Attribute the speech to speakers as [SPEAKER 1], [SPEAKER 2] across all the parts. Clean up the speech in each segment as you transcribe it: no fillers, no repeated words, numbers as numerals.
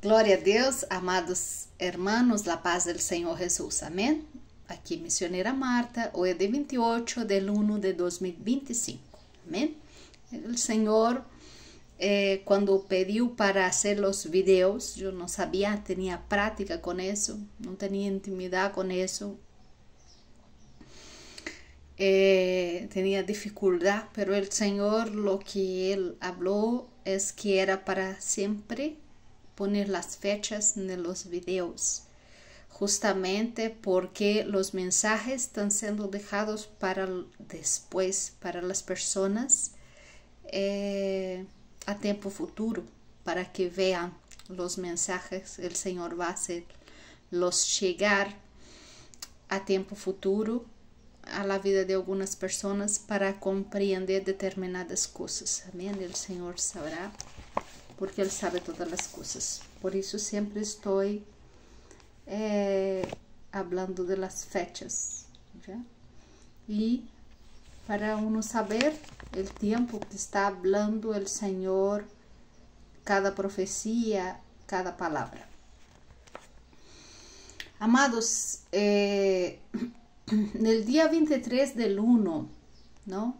[SPEAKER 1] Glória a Deus, amados hermanos, la paz del Señor Jesús, amén. Aquí misionera Marta, hoy es de 28 de 1 de 2025, amén. El Señor, cuando pediu para hacer los videos, yo no sabía, tenía práctica con eso, no tenía intimidad con eso, tenía dificultad, pero el Señor lo que Él habló es que era para siempre poner las fechas en los videos, justamente porque los mensajes están siendo dejados para después, para las personas a tiempo futuro, para que vean los mensajes. El Señor va a hacerlos llegar a tiempo futuro a la vida de algunas personas para comprender determinadas cosas. Amén. El Señor sabrá, porque Él sabe todas las cosas. Por eso siempre estoy hablando de las fechas, ¿ya? Y para uno saber el tiempo que está hablando el Señor, cada profecía, cada palabra. Amados, el día 23 del 1, ¿no?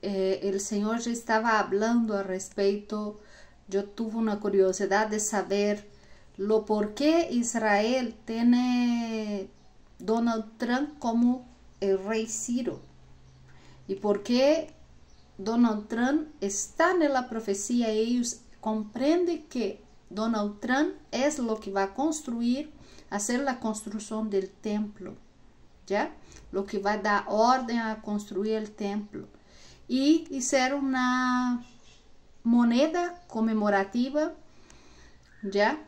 [SPEAKER 1] El Señor ya estaba hablando a respecto. Yo tuve una curiosidad de saber lo por qué Israel tiene Donald Trump como el rey Ciro y por qué Donald Trump está en la profecía. Ellos comprenden que Donald Trump es lo que va a construir, hacer la construcción del templo, ¿ya? Lo que va a dar orden a construir el templo. Y hicieron una moneda conmemorativa, ¿ya?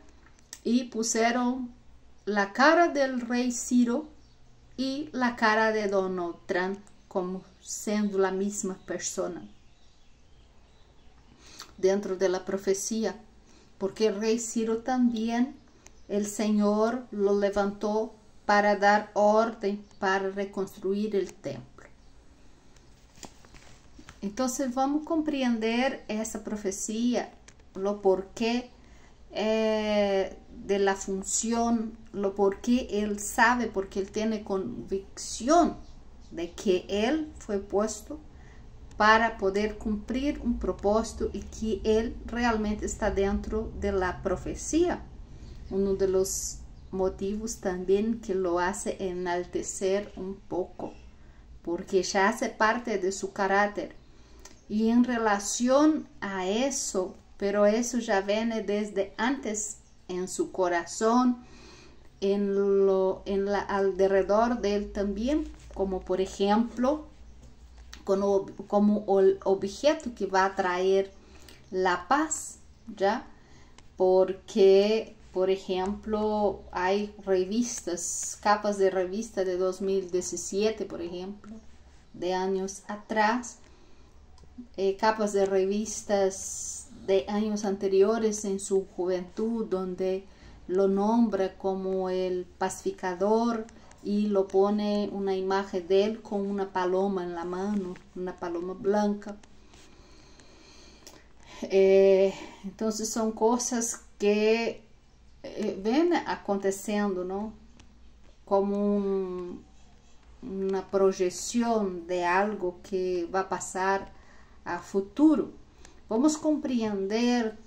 [SPEAKER 1] Y pusieron la cara del rey Ciro y la cara de Donald Trump como siendo la misma persona dentro de la profecía, porque el rey Ciro también el Señor lo levantó para dar orden, para reconstruir el templo. Entonces vamos a comprender esa profecía, lo porqué de la función, lo porqué Él sabe, porque Él tiene convicción de que Él fue puesto para poder cumplir un propósito y que Él realmente está dentro de la profecía. Uno de los motivos también que lo hace enaltecer un poco, porque ya hace parte de su carácter. Y en relación a eso, pero eso ya viene desde antes en su corazón, alrededor de él también, como por ejemplo, como el objeto que va a traer la paz, ¿ya? Porque, por ejemplo, hay revistas, capas de revista de 2017, por ejemplo, de años atrás, capas de revistas de años anteriores en su juventud, donde lo nombra como el pacificador y lo pone una imagen de él con una paloma en la mano, una paloma blanca. Entonces son cosas que ven aconteciendo, ¿no? Como una proyección de algo que va a pasar a futuro. Vamos a comprender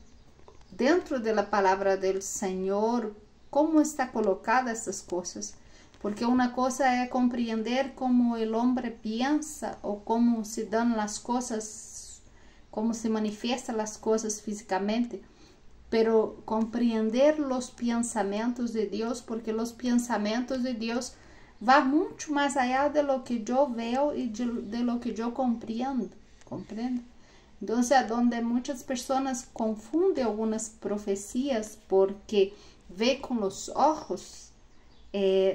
[SPEAKER 1] dentro de la palabra del Señor cómo está colocada estas cosas, porque una cosa es comprender cómo el hombre piensa o cómo se dan las cosas, cómo se manifiestan las cosas físicamente, pero comprender los pensamientos de Dios, porque los pensamientos de Dios va mucho más allá de lo que yo veo y de lo que yo comprendo. ¿Comprende? Entonces, a donde muchas personas confunden algunas profecías porque ve con los ojos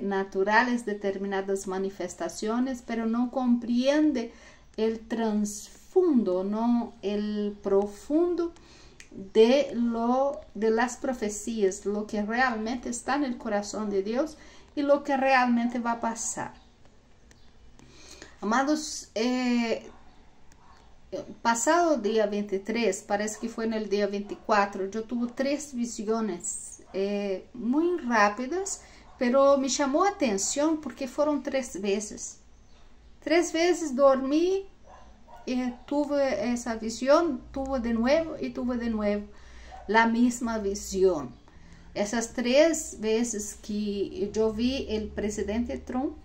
[SPEAKER 1] naturales determinadas manifestaciones, pero no comprende el trasfondo, no el profundo de las profecías, lo que realmente está en el corazón de Dios y lo que realmente va a pasar. Amados, pasado día 23, parece que fue en el día 24, yo tuve 3 visiones muy rápidas, pero me llamó atención porque fueron 3 veces. 3 veces dormí y tuve esa visión, tuve de nuevo y tuve de nuevo la misma visión. Esas 3 veces que yo vi el presidente Trump,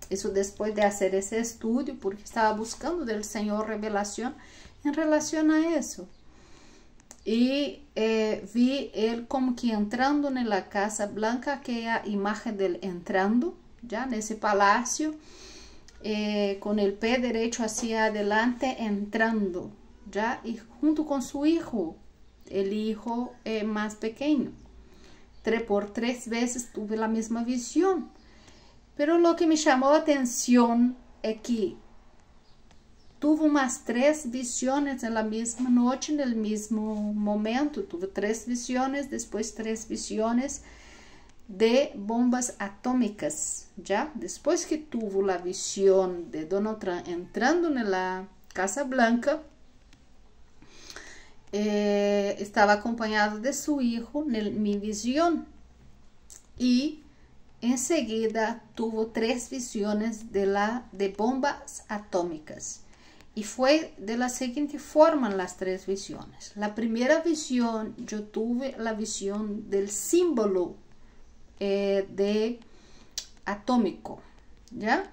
[SPEAKER 1] eso después de hacer ese estudio, porque estaba buscando del Señor revelación en relación a eso. Y vi él como que entrando en la Casa Blanca, aquella imagen del entrando, ya en ese palacio, con el pie derecho hacia adelante, entrando, ya, y junto con su hijo, el hijo más pequeño. Por 3 veces tuve la misma visión. Pero lo que me llamó la atención es que tuve más 3 visiones en la misma noche, en el mismo momento. Tuve 3 visiones, después 3 visiones de bombas atómicas, ¿ya? Después que tuvo la visión de Donald Trump entrando en la Casa Blanca, estaba acompañado de su hijo en mi visión. Y enseguida tuvo 3 visiones de bombas atómicas. Y fue de la siguiente forma las 3 visiones. La primera visión, yo tuve la visión del símbolo de atómico, ¿ya?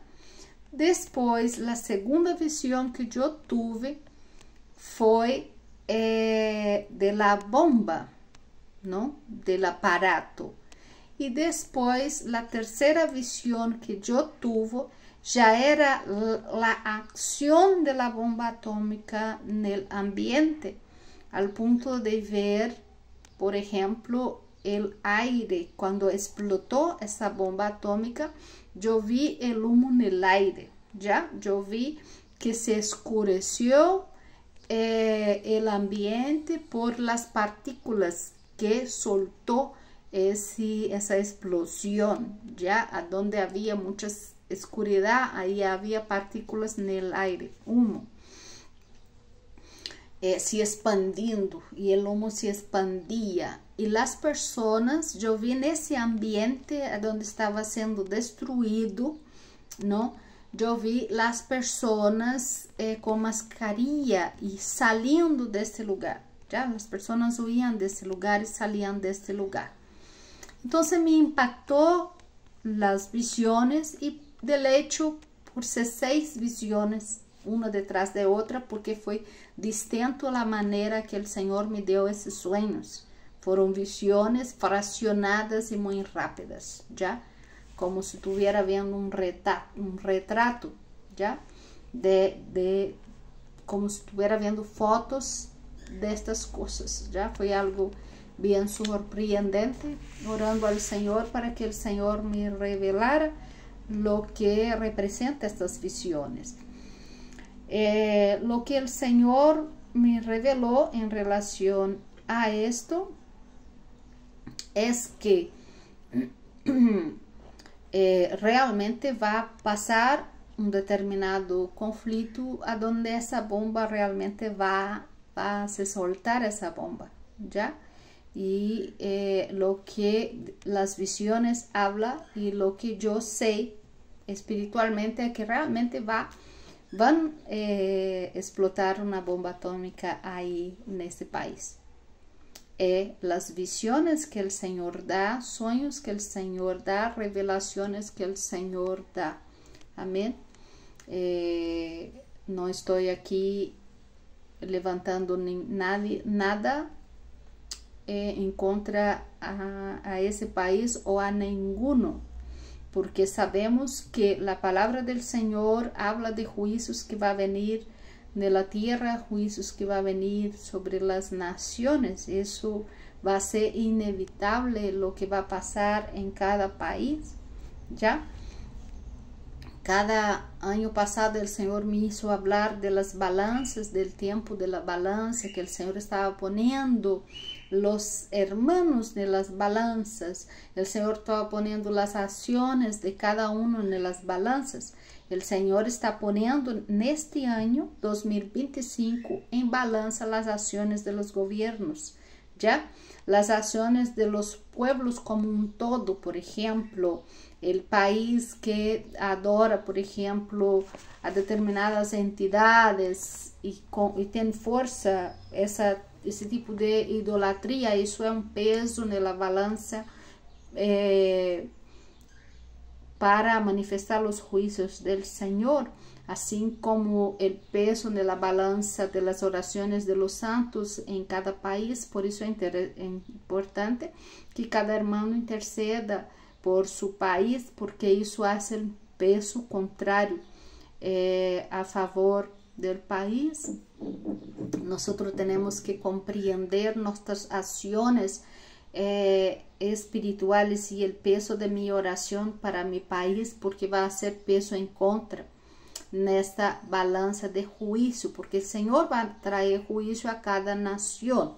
[SPEAKER 1] Después, la segunda visión que yo tuve fue de la bomba, ¿no? Del aparato. Y después, la tercera visión que yo tuve ya era la acción de la bomba atómica en el ambiente, al punto de ver, por ejemplo, el aire. Cuando explotó esa bomba atómica, yo vi el humo en el aire, ¿ya? Yo vi que se oscureció el ambiente por las partículas que soltó esa explosión, ya, a donde había mucha oscuridad, ahí había partículas en el aire, humo, se expandiendo, y el humo se expandía, y las personas, yo vi en ese ambiente donde estaba siendo destruido, ¿no? Yo vi las personas con mascarilla y saliendo de este lugar, ya, las personas huían de este lugar y salían de este lugar. Entonces me impactó las visiones, y del hecho por 6 visiones, una detrás de otra, porque fue distinto la manera que el Señor me dio esos sueños. Fueron visiones fraccionadas y muy rápidas, ¿ya? Como si estuviera viendo un retrato, ¿ya? Como si estuviera viendo fotos de estas cosas, ¿ya? Fue algo bien sorprendente, orando al Señor para que el Señor me revelara lo que representa estas visiones. Lo que el Señor me reveló en relación a esto es que realmente va a pasar un determinado conflicto a donde esa bomba realmente va a se soltar esa bomba, ¿ya? Y lo que las visiones hablan y lo que yo sé espiritualmente es que realmente van a explotar una bomba atómica ahí en este país. Las visiones que el Señor da, sueños que el Señor da, revelaciones que el Señor da. Amén. No estoy aquí levantando nada en contra a ese país o a ninguno, porque sabemos que la palabra del Señor habla de juicios que va a venir de la tierra, juicios que va a venir sobre las naciones. Eso va a ser inevitable, lo que va a pasar en cada país, ¿ya? Cada año pasado el Señor me hizo hablar de las balanzas, del tiempo de la balanza, que el Señor estaba poniendo los hermanos en las balanzas. El Señor estaba poniendo las acciones de cada uno en las balanzas. El Señor está poniendo en este año 2025 en balanza las acciones de los gobiernos, ¿ya? Las acciones de los pueblos como un todo, por ejemplo, el país que adora, por ejemplo, a determinadas entidades y tiene fuerza ese tipo de idolatría, eso es un peso en la balanza para manifestar los juicios del Señor, así como el peso de la balanza de las oraciones de los santos en cada país. Por eso es importante que cada hermano interceda por su país, porque eso hace el peso contrario a favor del país. Nosotros tenemos que comprender nuestras acciones espirituales y el peso de mi oración para mi país, porque va a ser peso en contra nesta balanza de juicio, porque el Señor va a traer juicio a cada nación,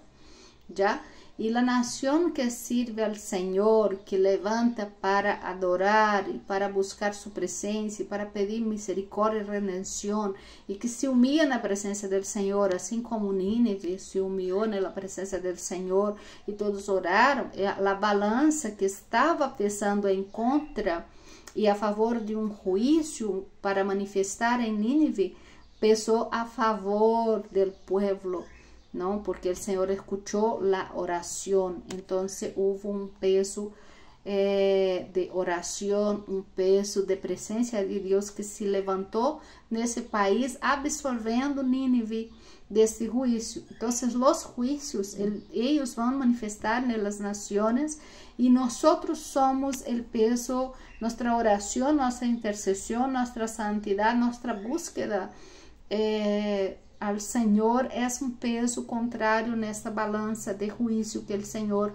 [SPEAKER 1] ¿ya? Y la nación que sirve al Señor, que levanta para adorar y para buscar su presencia y para pedir misericordia y redención, y que se humilla en la presencia del Señor, así como Nínive se humilló en la presencia del Señor y todos oraron, la balanza que estaba pesando en contra y a favor de un juicio para manifestar en Nínive, pesó a favor del pueblo, ¿no? Porque el Señor escuchó la oración. Entonces hubo un peso de oración, un peso de presencia de Dios que se levantó en ese país, absorbiendo Nínive de este juicio. Entonces los juicios, ellos van a manifestar en las naciones y nosotros somos el peso, nuestra oración, nuestra intercesión, nuestra santidad, nuestra búsqueda al Señor es un peso contrario en esta balanza de juicio que el Señor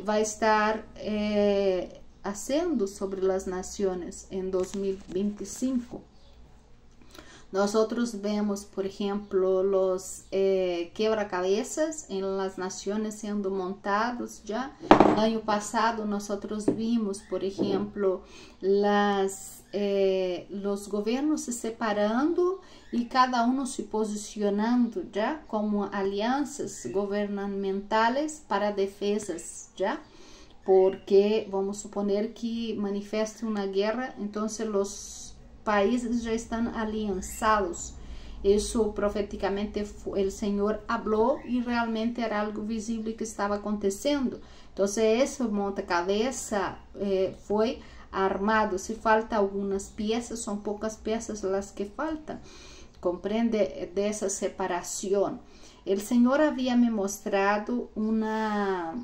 [SPEAKER 1] va a estar haciendo sobre las naciones en 2025. Nosotros vemos, por ejemplo, los quebracabezas en las naciones siendo montados ya. El año pasado nosotros vimos, por ejemplo, los gobiernos se separando y cada uno se posicionando ya como alianzas gubernamentales para defensas ya. Porque vamos a suponer que manifieste una guerra, entonces los países ya están alianzados. Eso proféticamente el Señor habló y realmente era algo visible que estaba aconteciendo. Entonces ese montacabeça fue armado. Si falta algunas piezas, son pocas piezas las que faltan. Comprende de esa separación. El Señor había me mostrado una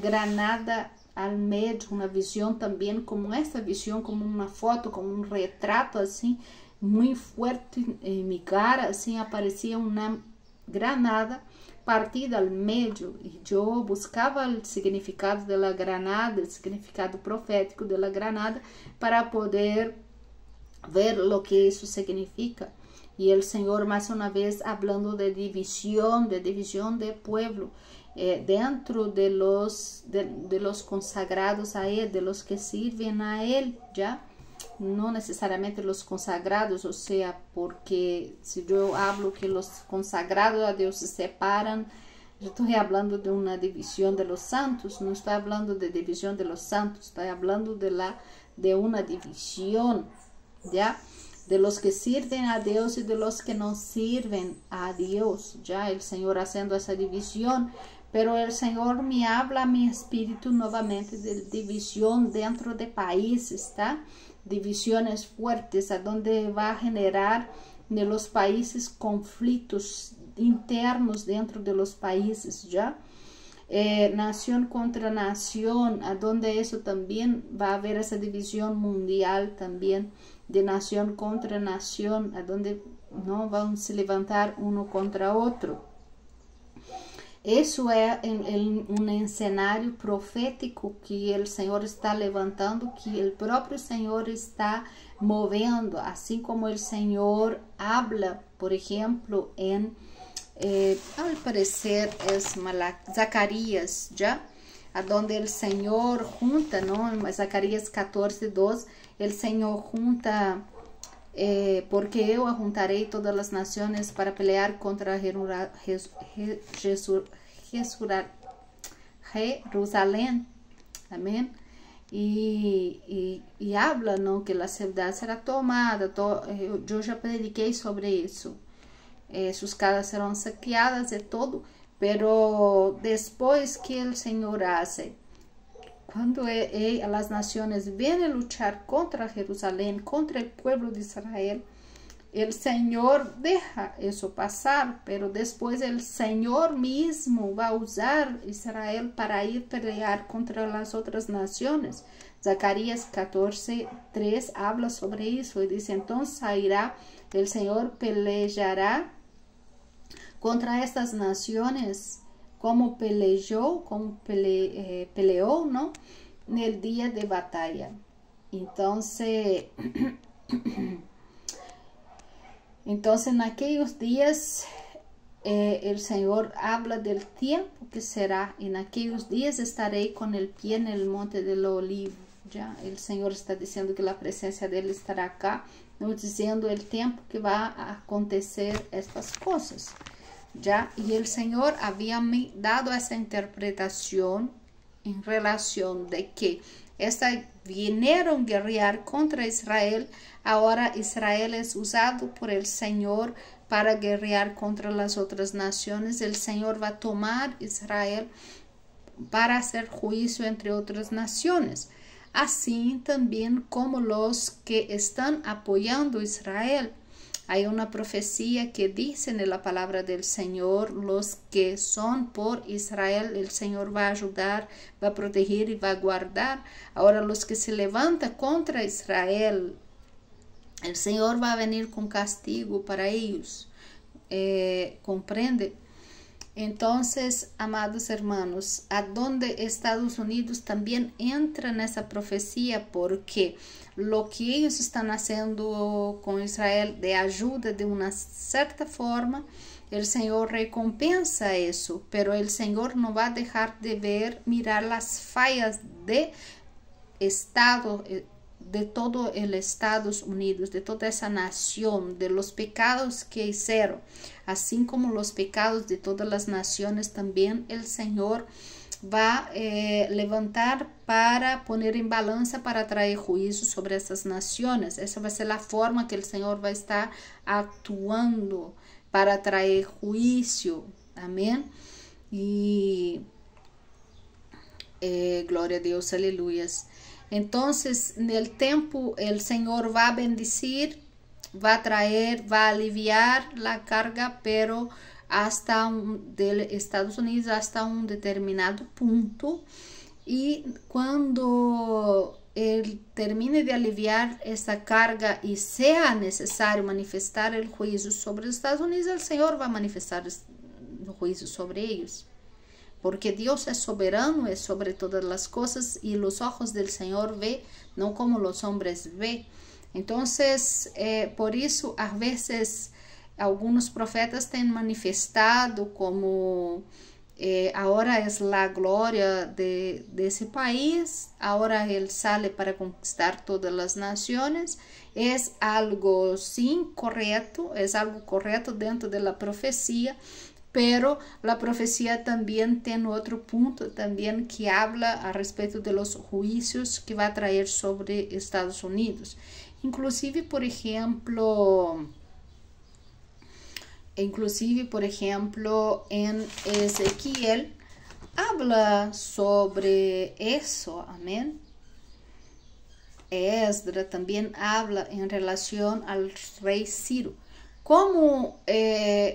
[SPEAKER 1] granada al medio, una visión también como esta visión, como una foto, como un retrato así, muy fuerte en mi cara, así aparecía una granada partida al medio y yo buscaba el significado de la granada, el significado profético de la granada para poder ver lo que eso significa. Y el Señor más una vez hablando de división de pueblo, dentro de los consagrados a Él, de los que sirven a Él, ¿ya? No necesariamente los consagrados, o sea, porque si yo hablo que los consagrados a Dios se separan, yo estoy hablando de una división de los santos, no estoy hablando de división de los santos, estoy hablando de una división, ¿ya? De los que sirven a Dios y de los que no sirven a Dios, ya el Señor haciendo esa división. Pero el Señor me habla a mi espíritu nuevamente de división dentro de países, ¿tá? Divisiones fuertes, a donde va a generar en los países conflictos internos dentro de los países, ¿ya? Nación contra nación, a donde eso también va a haber esa división mundial también, de nación contra nación, a donde no van a se levantar uno contra otro. Eso es un escenario profético que el Señor está levantando, que el propio Señor está moviendo, así como el Señor habla, por ejemplo, en al parecer es Zacarías, ¿ya? A donde el Señor junta, ¿no? En Zacarías 14:2, el Señor junta, porque yo juntaré todas las naciones para pelear contra Jerusalén. Amén. Y habla, ¿no? Que la ciudad será tomada. Yo ya prediqué sobre eso. Sus casas serán saqueadas de todo. Pero después que el Señor hace, cuando las naciones vienen a luchar contra Jerusalén, contra el pueblo de Israel, el Señor deja eso pasar, pero después el Señor mismo va a usar Israel para ir a pelear contra las otras naciones. Zacarías 14:3 habla sobre eso y dice, entonces irá, el Señor peleará contra estas naciones como peleó, ¿no? En el día de batalla. Entonces, en aquellos días el Señor habla del tiempo que será. En aquellos días estaré con el pie en el monte del olivo. Ya el Señor está diciendo que la presencia de Él estará acá, no diciendo el tiempo que va a acontecer estas cosas. Ya, y el Señor había dado esa interpretación en relación de que vinieron a guerrear contra Israel. Ahora Israel es usado por el Señor para guerrear contra las otras naciones. El Señor va a tomar Israel para hacer juicio entre otras naciones. Así también como los que están apoyando a Israel. Hay una profecía que dice en la palabra del Señor, los que son por Israel, el Señor va a ayudar, va a proteger y va a guardar. Ahora los que se levantan contra Israel, el Señor va a venir con castigo para ellos. ¿Comprende? Entonces, amados hermanos, a donde Estados Unidos también entra en esa profecía, porque lo que ellos están haciendo con Israel de ayuda de una cierta forma, el Señor recompensa eso, pero el Señor no va a dejar de mirar las fallas de Estado, de todo el Estados Unidos, de toda esa nación, de los pecados que hicieron, así como los pecados de todas las naciones, también el Señor va a levantar para poner en balanza para traer juicio sobre esas naciones. Esa va a ser la forma que el Señor va a estar actuando para traer juicio. Amén. Y gloria a Dios, aleluyas. Entonces, en el tiempo, el Señor va a bendecir, va a traer, va a aliviar la carga, pero hasta de Estados Unidos hasta un determinado punto. Y cuando Él termine de aliviar esa carga y sea necesario manifestar el juicio sobre los Estados Unidos, el Señor va a manifestar el juicio sobre ellos. Porque Dios es soberano, es sobre todas las cosas, y los ojos del Señor ve, no como los hombres ve. Entonces, por eso a veces algunos profetas han manifestado como ahora es la gloria de ese país, ahora Él sale para conquistar todas las naciones. Es algo sí correcto, es algo correcto dentro de la profecía. Pero la profecía también tiene otro punto también que habla a respecto de los juicios que va a traer sobre Estados Unidos. Inclusive, por ejemplo, en Ezequiel habla sobre eso. Amén. Esdras también habla en relación al rey Ciro. Como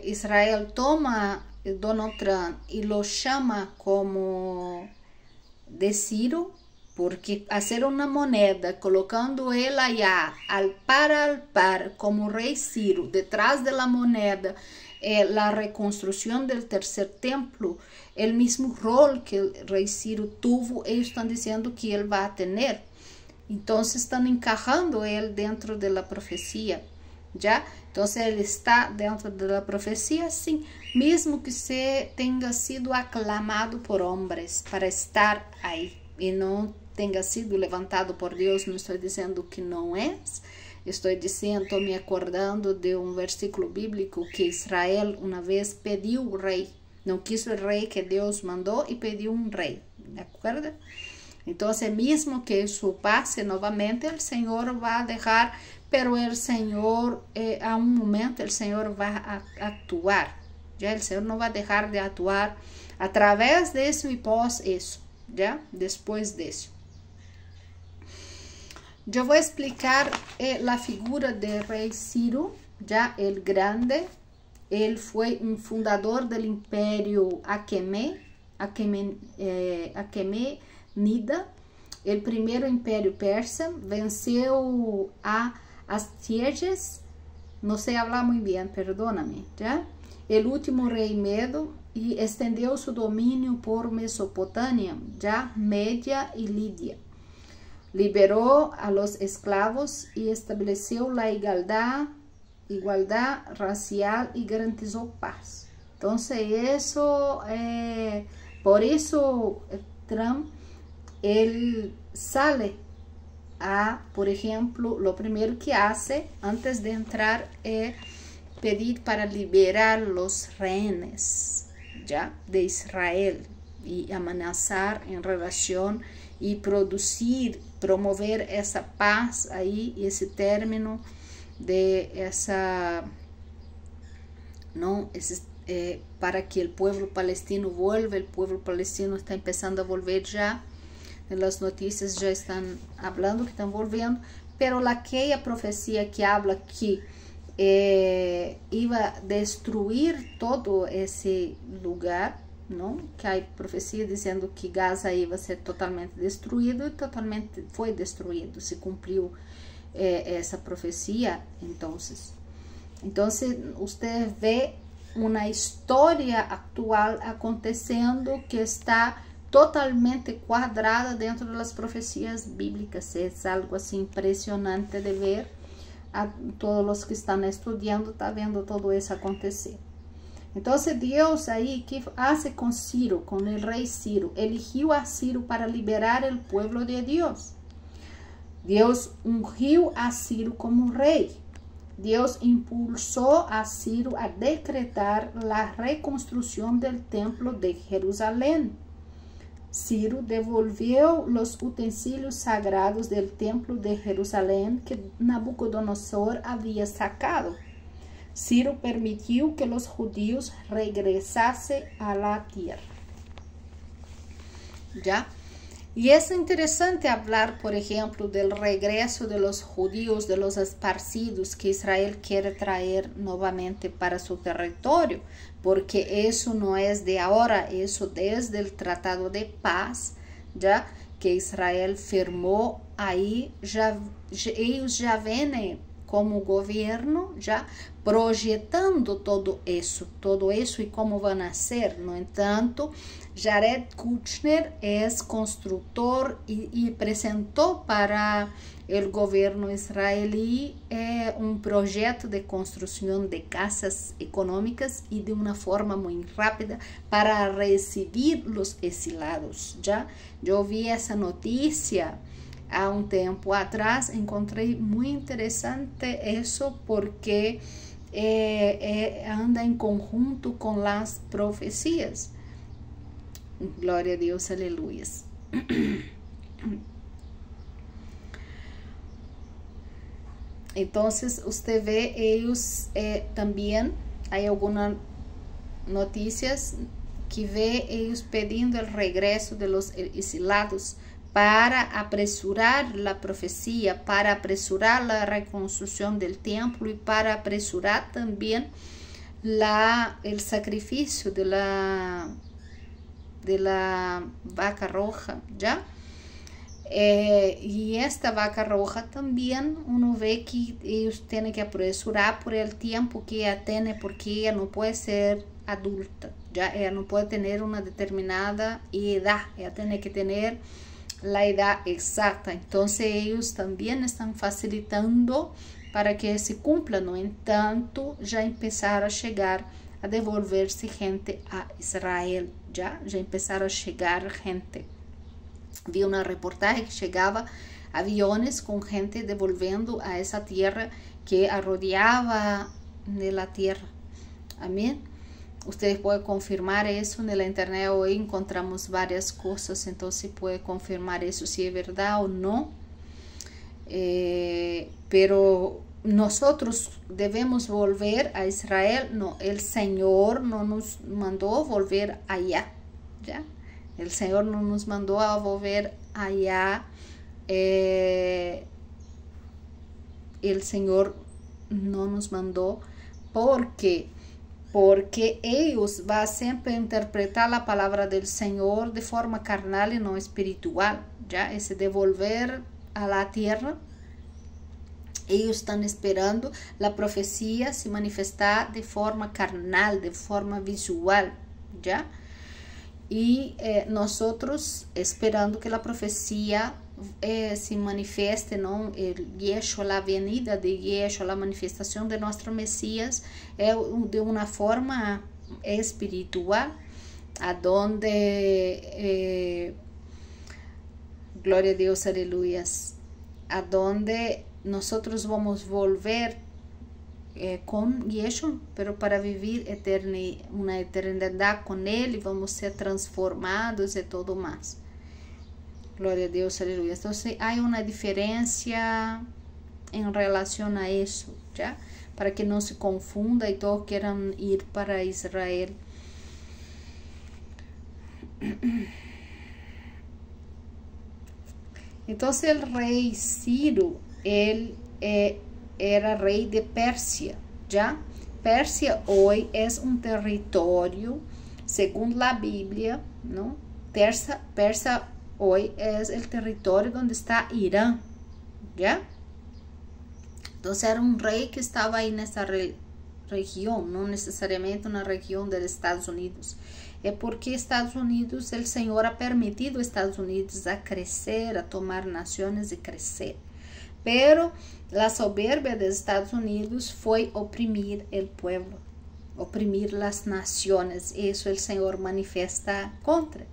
[SPEAKER 1] Israel toma Donald Trump y lo llama como de Ciro, porque hacer una moneda colocando él allá al par como rey Ciro, detrás de la moneda, la reconstrucción del tercer templo, el mismo rol que el rey Ciro tuvo, ellos están diciendo que él va a tener. Entonces están encajando él dentro de la profecía. ¿ya? Entonces él está dentro de la profecía, sí, mismo que se tenga sido aclamado por hombres para estar ahí y no tenga sido levantado por Dios. No estoy diciendo que no es, estoy diciendo, me acordando de un versículo bíblico que Israel una vez pidió un rey, no quiso el rey que Dios mandó y pidió un rey, ¿de acuerdo? Entonces, mismo que eso pase nuevamente, el Señor va a dejar, pero el Señor, a un momento, el Señor va a actuar. Ya el Señor no va a dejar de actuar a través de eso y pos eso, ya después de eso. Yo voy a explicar la figura del rey Ciro, ya el grande. Él fue un fundador del imperio Aquemenida, el primer imperio persa. Venció a Astiages, no sé hablar muy bien, perdóname, ¿ya? El último rey medo, y extendió su dominio por Mesopotamia, ya Media y Lidia. Liberó a los esclavos y estableció la igualdad racial y garantizó paz. Entonces eso, por eso Trump, él sale a, por ejemplo, lo primero que hace antes de entrar es pedir para liberar los rehenes, ya, de Israel, y amenazar en relación y promover esa paz ahí, ese término de esa, ¿no? Para que el pueblo palestino vuelva. El pueblo palestino está empezando a volver ya, en las noticias ya están hablando que están volviendo, pero aquella profecía que habla que iba a destruir todo ese lugar, ¿no? Que hay profecía diciendo que Gaza iba a ser totalmente destruido, y totalmente fue destruido, se cumplió esa profecía. Entonces usted ve una historia actual aconteciendo que está totalmente cuadrada dentro de las profecías bíblicas. Es algo así impresionante de ver. A todos los que están estudiando, está viendo todo eso acontecer. Entonces Dios ahí, ¿qué hace con Ciro, con el rey Ciro? Eligió a Ciro para liberar el pueblo de Dios. Dios ungió a Ciro como rey. Dios impulsó a Ciro a decretar la reconstrucción del templo de Jerusalén. Ciro devolvió los utensilios sagrados del templo de Jerusalén que Nabucodonosor había sacado. Ciro permitió que los judíos regresasen a la tierra. ¿Ya? Y es interesante hablar, por ejemplo, del regreso de los judíos, de los esparcidos que Israel quiere traer nuevamente para su territorio, porque eso no es de ahora, eso desde el Tratado de Paz, ya que Israel firmó ahí, ellos ya vienen como gobierno, ya projetando todo eso y cómo van a ser. No entanto, Jared Kushner es constructor y presentó para el gobierno israelí un proyecto de construcción de casas económicas y de una forma muy rápida para recibir los exilados. ¿Ya? Yo vi esa noticia há um tempo atrás, encontrei muito interessante isso, porque anda em conjunto com as profecias. Glória a Deus, aleluias. Então, você vê, eles também, há algumas notícias que vê eles pedindo o regresso de los exilados para apresurar la profecía, para apresurar la reconstrucción del templo y para apresurar también el sacrificio de la vaca roja, ¿ya? Y esta vaca roja también uno ve que ellos tienen que apresurar por el tiempo que ella tiene, porque ella no puede ser adulta, ¿ya? Ella no puede tener una determinada edad, ella tiene que tener la edad exacta. Entonces ellos también están facilitando para que se cumpla. No entanto, já começaram a chegar, a devolver-se gente a Israel, já começaram a chegar gente. Vi uma reportagem que chegava aviões com gente devolvendo a essa terra que rodeava na terra. Amém? Ustedes podem confirmar isso na internet. Hoje encontramos várias coisas, então se pode confirmar isso se é verdade ou não. Pero nosotros devemos volver a Israel. No, el Señor no nos mandó volver allá, ¿ya? El Señor no nos mandó a volver allá. El Señor no nos mandó porque ellos van siempre a interpretar la palabra del Señor de forma carnal y no espiritual, ¿ya? Ese devolver a la tierra, ellos están esperando la profecía se manifestar de forma carnal, de forma visual, ¿ya? Y nosotros esperando que la profecía se manifieste, ¿no? El Yeshua, la venida de Yeshua, la manifestación de nuestro Mesías, de una forma espiritual, a donde, gloria a Dios, aleluyas, a donde nosotros vamos a volver con Yeshua, pero para vivir una eternidad con Él, y vamos a ser transformados y todo más. Gloria a Dios, aleluya. Entonces hay una diferencia en relación a eso, ¿ya? Para que no se confunda y todos quieran ir para Israel. Entonces el rey Ciro, él era rey de Persia, ¿ya? Persia hoy es un territorio, según la Biblia, ¿no? Persia hoy es el territorio donde está Irán, ¿ya? Entonces era un rey que estaba ahí en esa región, no necesariamente una región de los Estados Unidos. Es porque Estados Unidos, el Señor ha permitido a Estados Unidos a crecer, a tomar naciones y crecer. Pero la soberbia de Estados Unidos fue oprimir el pueblo, oprimir las naciones. Eso el Señor manifiesta contra.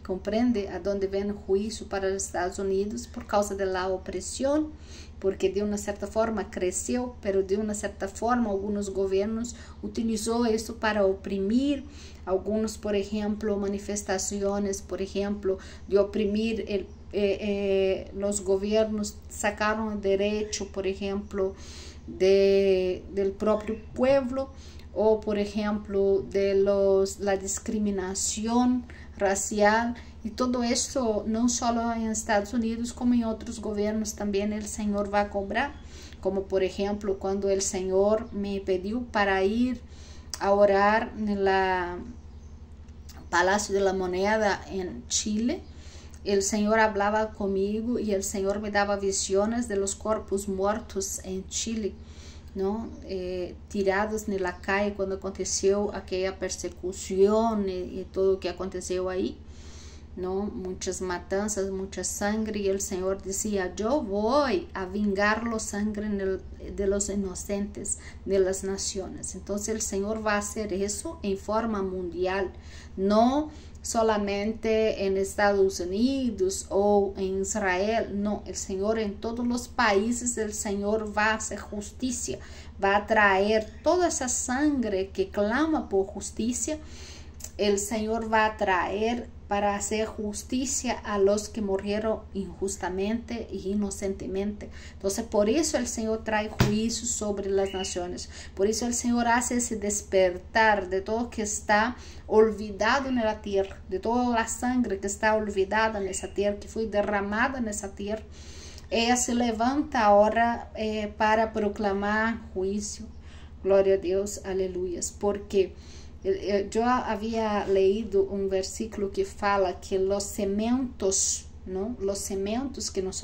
[SPEAKER 1] Compreende a dónde vem o juízo para os Estados Unidos por causa da opressão, porque de uma certa forma cresceu, pero de uma certa forma alguns governos utilizou isso para oprimir. Alguns, por exemplo, manifestações, por exemplo, de oprimir os governos sacaram o direito, por exemplo, del próprio pueblo, ou por exemplo, la discriminação racial, e todo isso não só em Estados Unidos, como em outros governos também o Senhor vai cobrar, como por exemplo, quando o Senhor me pediu para ir a orar no Palácio de la Moneda em Chile, o Senhor falava comigo e o Senhor me dava visões de los corpos mortos em Chile, ¿no? Tirados na calle quando aconteceu aquela persecução e tudo o que aconteceu aí, ¿no? Muitas matanças, muita sangre, e o Senhor dizia: eu vou a vingar a sangre de los inocentes de las naciones. Então o Senhor vai fazer isso em forma mundial, não solamente en Estados Unidos ou em Israel, não, o Senhor em todos os países, o Senhor vai fazer justiça, vai trazer toda essa sangre que clama por justiça, o Senhor vai trazer para hacer justicia a los que murieron injustamente y inocentemente. Entonces, por eso el Señor trae juicio sobre las naciones. Por eso el Señor hace ese despertar de todo que está olvidado en la tierra, de toda la sangre que está olvidada en esa tierra, que fue derramada en esa tierra. Ella se levanta ahora para proclamar juicio. Gloria a Dios, aleluyas. Porque eu havia leído um versículo que fala que os cementos, não, os cementos que nós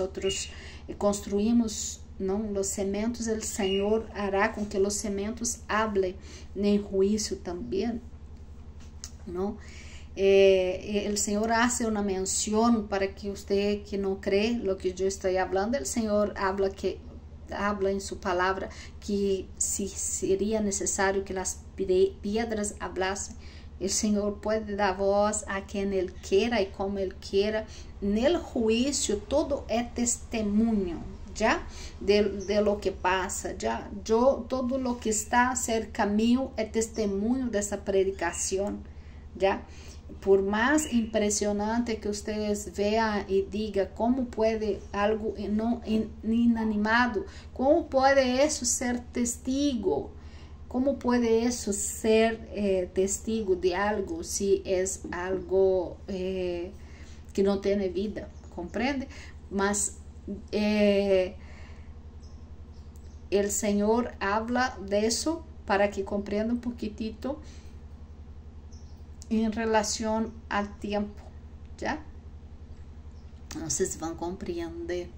[SPEAKER 1] construímos, não, os cementos, o Senhor hará com que os cementos hablem em juízo também, não? O Senhor hace uma menção para que você que não crê lo que eu estou falando, o Senhor habla que habla en su palabra que si sería necesario que las piedras hablasen, el Señor puede dar voz a quien Él quiera y como Él quiera. En el juicio todo es testimonio, ¿ya? De lo que pasa, ¿ya? Todo lo que está cerca mío es testimonio de esa predicación, ¿ya? Por más impresionante que ustedes vean y digan, ¿cómo puede algo inanimado? ¿Cómo puede eso ser testigo? ¿Cómo puede eso ser testigo de algo si es algo que no tiene vida? ¿Comprende? Mas el Señor habla de eso para que comprenda un poquitito en relación al tiempo, ¿ya? Entonces van a comprender.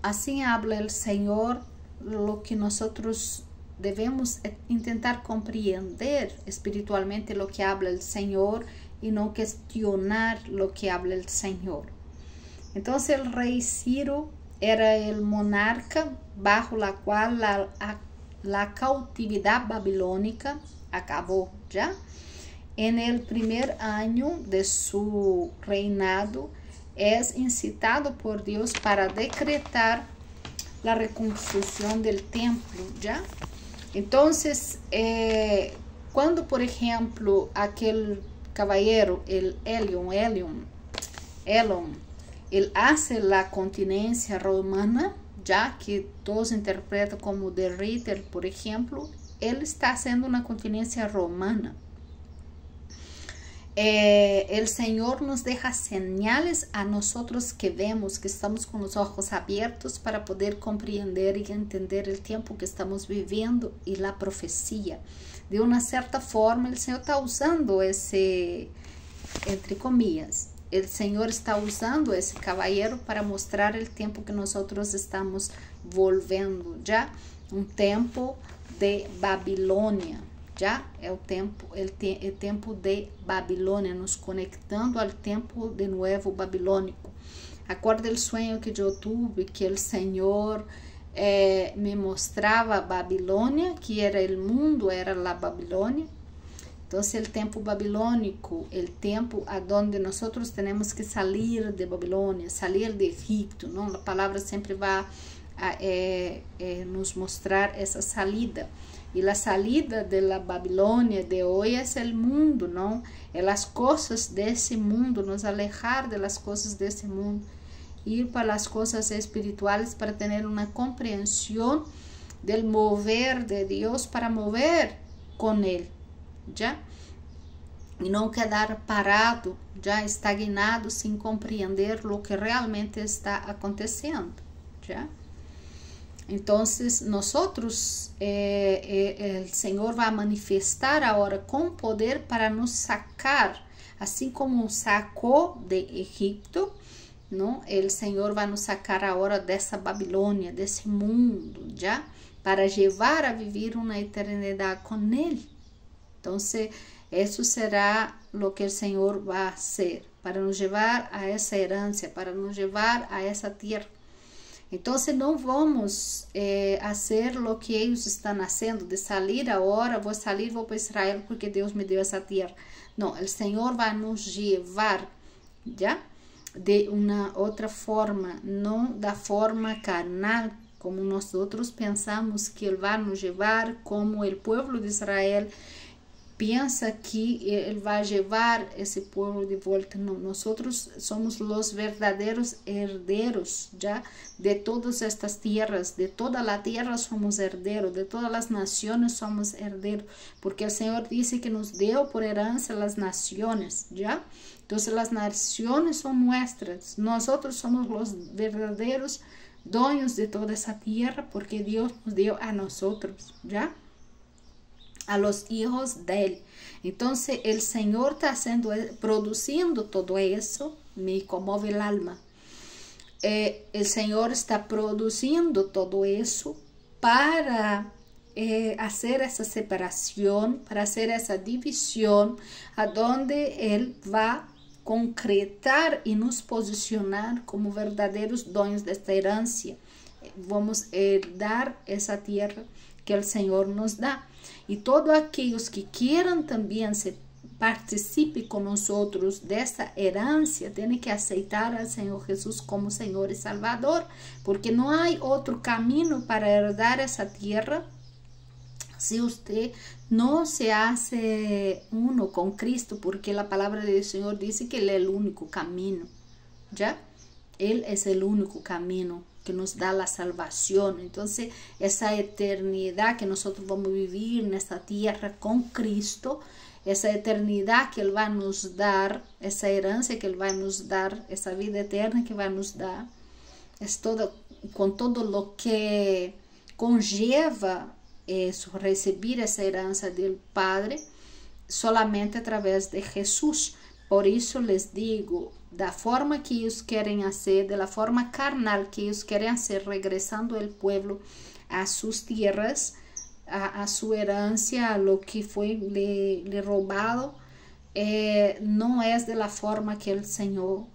[SPEAKER 1] Así habla el Señor. Lo que nosotros debemos intentar comprender espiritualmente lo que habla el Señor y no cuestionar lo que habla el Señor. Entonces el rey Ciro era el monarca bajo la cual la cautividad babilónica acabó, ¿ya? En el primer año de su reinado es incitado por Dios para decretar la reconstrucción del templo, ¿ya? Entonces, cuando por ejemplo aquel caballero, el Elon, él hace la continencia romana, ya que todos interpretan como de Ritter, por ejemplo, él está haciendo una continencia romana. El Señor nos deja señales a nosotros que vemos, que estamos con los ojos abiertos para poder comprender y entender el tiempo que estamos viviendo y la profecía. De una cierta forma, el Señor está usando ese, entre comillas, el Señor está usando ese caballero para mostrar el tiempo que nosotros estamos volviendo, ¿ya? Un tiempo de Babilonia. Já é o tempo de Babilônia, nos conectando ao tempo de novo babilônico. Acorda o sonho que eu tive, que o Senhor me mostrava Babilônia, que era o mundo, era a Babilônia. Então, o tempo babilônico, o tempo aonde nós temos que sair de Babilônia, sair de Egipto, não? A palavra sempre vai nos mostrar essa salida. E a salida de la Babilônia de hoje é o mundo, não? É as coisas desse mundo, nos alejar de las coisas desse mundo, ir para as coisas espirituais para ter uma compreensão del mover de Deus para mover com Ele, já? E não quedar parado, já estagnado, sem compreender o que realmente está acontecendo, já? Entonces, nosotros, el Señor va a manifestar ahora con poder para nos sacar, así como sacó de Egipto, ¿no? El Señor va a nos sacar ahora de esa Babilonia, de ese mundo, ¿ya? Para llevar a vivir una eternidad con Él. Entonces, eso será lo que el Señor va a hacer, para nos llevar a esa herencia, para nos llevar a esa tierra. Entonces não vamos fazer o que eles estão fazendo, de sair agora, vou sair, vou para Israel porque Deus me deu essa terra. Não, o Senhor vai nos levar, já? De uma outra forma, não da forma carnal, como nós outros pensamos que Ele vai nos levar, como o povo de Israel pensa que Ele vai levar esse povo de volta. Não, nós somos os verdadeiros herdeiros, já, de todas estas tierras, de toda a terra somos herdeiros, de todas as nações somos herdeiros, porque o Senhor disse que nos deu por herança as nações, já? Então, as nações são nossas, nós somos os verdadeiros donos de toda essa terra, porque Deus nos deu a nós, já? A los hijos de Él. Entonces el Señor está produciendo todo eso, me conmueve el alma. El Señor está produciendo todo eso para hacer esa separación, para hacer esa división, a donde Él va concretar e nos posicionar como verdadeiros donos desta herança. Vamos herdar essa terra que o Senhor nos dá. E todos aqueles que queiram também se participe com nós dessa herança, tem que aceitar ao Senhor Jesus como Senhor e Salvador, porque não há outro caminho para herdar essa terra se você não se hace uno com Cristo, porque a palavra do Senhor diz que Ele é o único caminho, já? Ele é o único caminho que nos dá a salvação. Então, essa eternidade que nós vamos viver nesta terra com Cristo, essa eternidade que Ele vai nos dar, essa herança que Ele vai nos dar, essa vida eterna que vai nos dar, com todo o que conlleva receber essa herança do Padre, solamente através de Jesus. Por isso les digo, da forma que eles querem fazer, da forma carnal que eles querem fazer, regressando o povo a suas terras, a sua herança, a lo que foi lhe roubado, não é da forma que o Senhor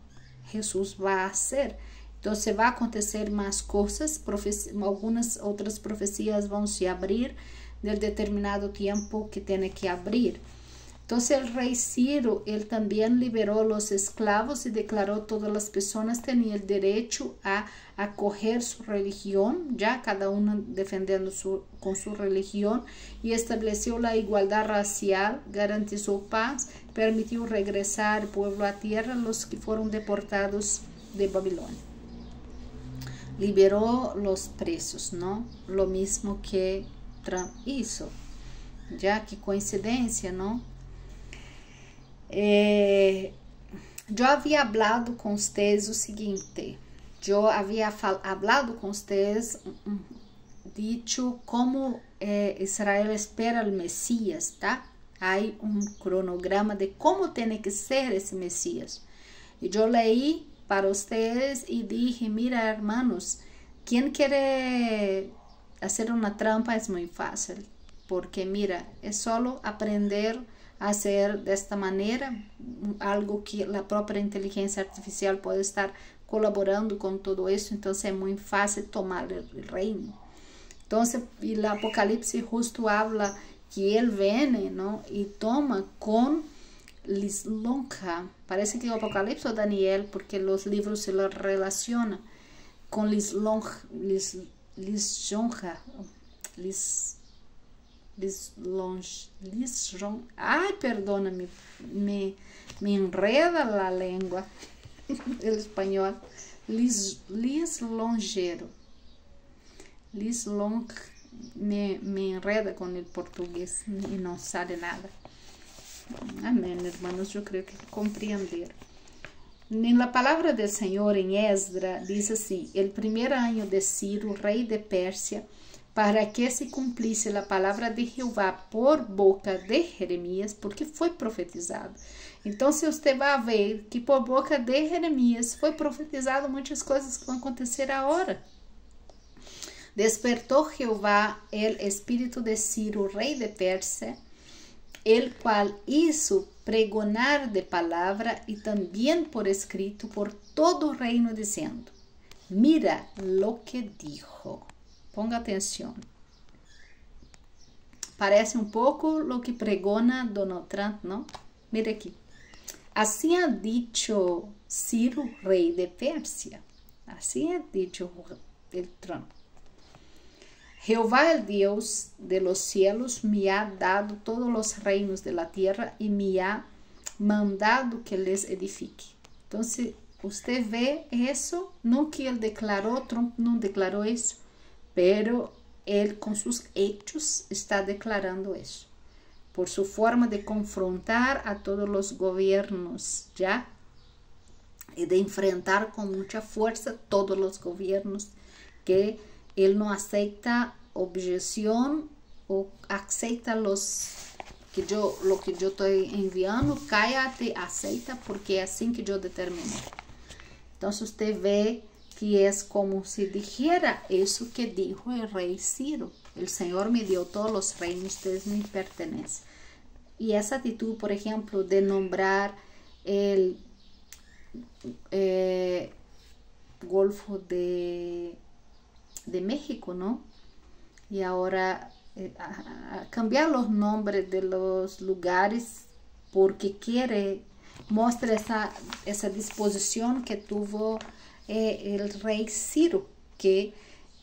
[SPEAKER 1] Jesus vai fazer. Então, vai acontecer mais coisas, algumas outras profecias vão se abrir no determinado tempo que tem que abrir. Então, o rei Ciro, ele também liberou os escravos e declarou que todas as pessoas tinham o direito a acolher sua religião, já cada uma defendendo com sua religião, e estabeleceu a igualdade racial, garantizou paz, permitiu regressar o povo à terra, os que foram deportados de Babilônia. Liberou os presos, não? Lo mesmo que Trump hizo. Já que coincidência, não? Eu havia falado com vocês o seguinte, eu havia falado com vocês, dicho como Israel espera o Messias, tá? Há cronograma de como tem que ser esse Messias. E eu leí para vocês e dije, mira hermanos, quem quer fazer uma trampa é muito fácil, porque mira, é só aprender a hacer de esta manera, algo que a própria inteligência artificial pode estar colaborando com todo isso, então é muito fácil tomar o reino. Então, o Apocalipse justo habla que ele vem, não, e toma com lislonja, parece que o Apocalipse ou Daniel, porque os livros se lo relacionam com lislonja, ai, perdona-me, me enreda a língua, o espanhol, lislonjero, me enreda com o português e não sabe nada. Amém, hermanos, eu creio que compreender. Na palavra do Senhor em Esdra, diz assim, el primer año de Ciro, rei de Pérsia, para que se cumplisse a palavra de Jeová por boca de Jeremias, porque foi profetizado. Então, se você vai ver que por boca de Jeremias foi profetizado muitas coisas que vão acontecer agora. Despertou Jeová el espírito de Ciro, rei de Pérsia, el cual hizo pregonar de palavra e também por escrito por todo o reino, dizendo, mira lo que dijo. Ponga atenção. Parece um pouco lo que pregona Donald Trump, não? Mira aqui. Assim ha dicho Ciro, rei de Pérsia. Assim ha dicho el Trump. Jehová, el Dios de los cielos, me ha dado todos los reinos de la tierra y me ha mandado que les edifique. Entonces, usted ve eso, no que él declaró, Trump no declaró eso, pero él con sus hechos está declarando eso. Por su forma de confrontar a todos los gobiernos, ¿ya? Y de enfrentar con mucha fuerza todos los gobiernos que él no acepta objeción o acepta lo que yo estoy enviando, cállate, acepta, porque es así que yo determino. Entonces usted ve que es como si dijera eso que dijo el rey Ciro. El Señor me dio todos los reinos, ustedes me pertenecen. Y esa actitud, por ejemplo, de nombrar el Golfo de México, ¿no? Y ahora a cambiar los nombres de los lugares porque quiere mostrar esa disposición que tuvo el rey Ciro, que,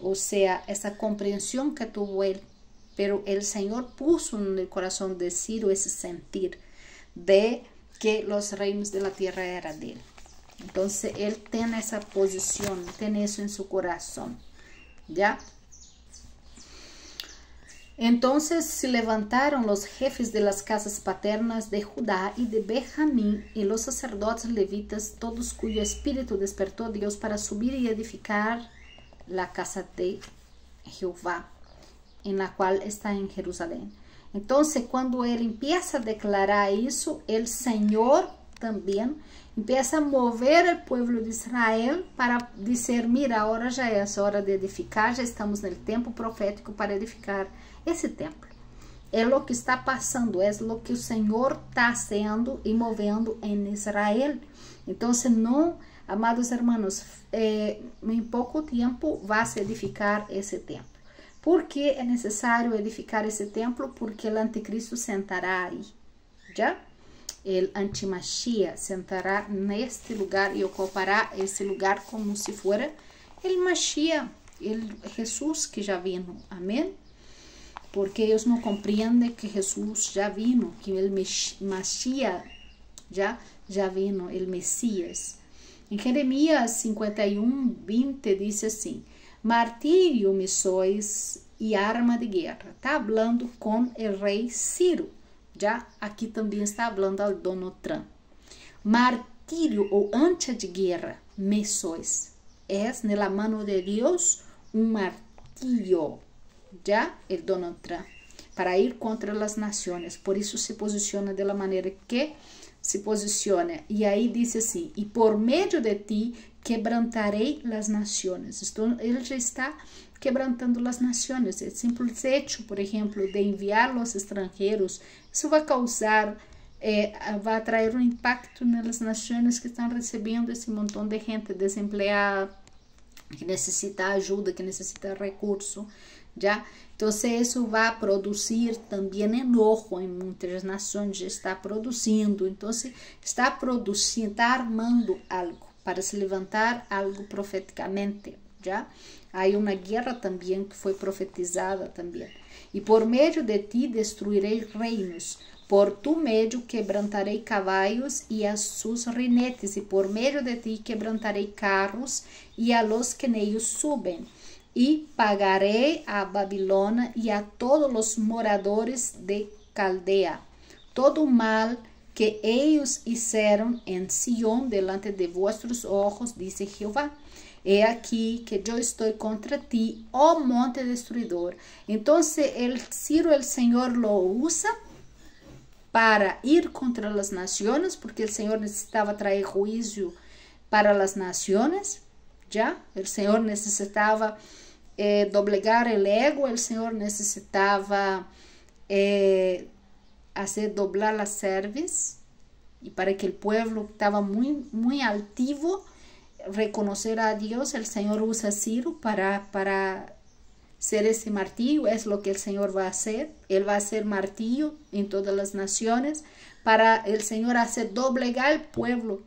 [SPEAKER 1] o sea, esa comprensión que tuvo él, pero el Señor puso en el corazón de Ciro ese sentir de que los reinos de la tierra eran de él. Entonces él tiene esa posición, tiene eso en su corazón, ¿ya? Entonces se levantaron los jefes de las casas paternas de Judá y de Benjamín y los sacerdotes levitas, todos cuyo espíritu despertó Dios para subir y edificar la casa de Jehová, en la cual está en Jerusalén. Entonces, cuando él empieza a declarar eso, el Señor también empieza a mover el pueblo de Israel para decir, mira, ahora ya es hora de edificar, ya estamos en el tiempo profético para edificar esse templo. É o que está passando, é o que o Senhor está haciendo e movendo em Israel. Então, não, amados hermanos, em pouco tempo vai se edificar esse templo. Por que é necessário edificar esse templo? Porque o anticristo sentará aí, já? O antimachia sentará neste lugar e ocupará esse lugar como se fora o Machia, o Jesus que já vino. Amém? Porque eles não compreendem que Jesus já vino, que o Machia já vino, o Messias. Em Jeremias 51, 20 diz assim, martírio me sois e arma de guerra. Está falando com o rei Ciro. Já aqui também está falando ao Donald Trump. Martírio ou ancha de guerra me sois. Es na mano de Deus martillo. Ya el Donald Trump, para ir contra las naciones. Por eso se posiciona de la manera que se posiciona. Y ahí dice así, y por medio de ti quebrantaré las naciones. Entonces, él ya está quebrantando las naciones. El simple hecho, por ejemplo, de enviar a los extranjeros, eso va a causar, va a traer un impacto en las naciones que están recibiendo ese montón de gente desempleada, que necesita ayuda, que necesita recursos. ¿Ya? Entonces eso va a producir también enojo en muchas naciones, ya está produciendo, entonces está produciendo, está armando algo para se levantar algo proféticamente, ¿ya? Hay una guerra también que fue profetizada también. Y por medio de ti destruiré reinos, por tu medio quebrantaré caballos y a sus rinetes, y por medio de ti quebrantaré carros y a los que en ellos suben. Y pagaré a Babilonia y a todos los moradores de Caldea todo mal que ellos hicieron en Sión delante de vuestros ojos, dice Jehová. He aquí que yo estoy contra ti, oh monte destruidor. Entonces Ciro, el Señor lo usa para ir contra las naciones, porque el Señor necesitaba traer juicio para las naciones, ¿ya? El Señor necesitaba doblegar el ego, el Señor necesitaba hacer doblar la cerviz, y para que el pueblo estaba muy altivo, reconocer a Dios, el Señor usa a Ciro para ser ese martillo. Es lo que el Señor va a hacer. Él va a ser martillo en todas las naciones para el Señor hacer doblegar el pueblo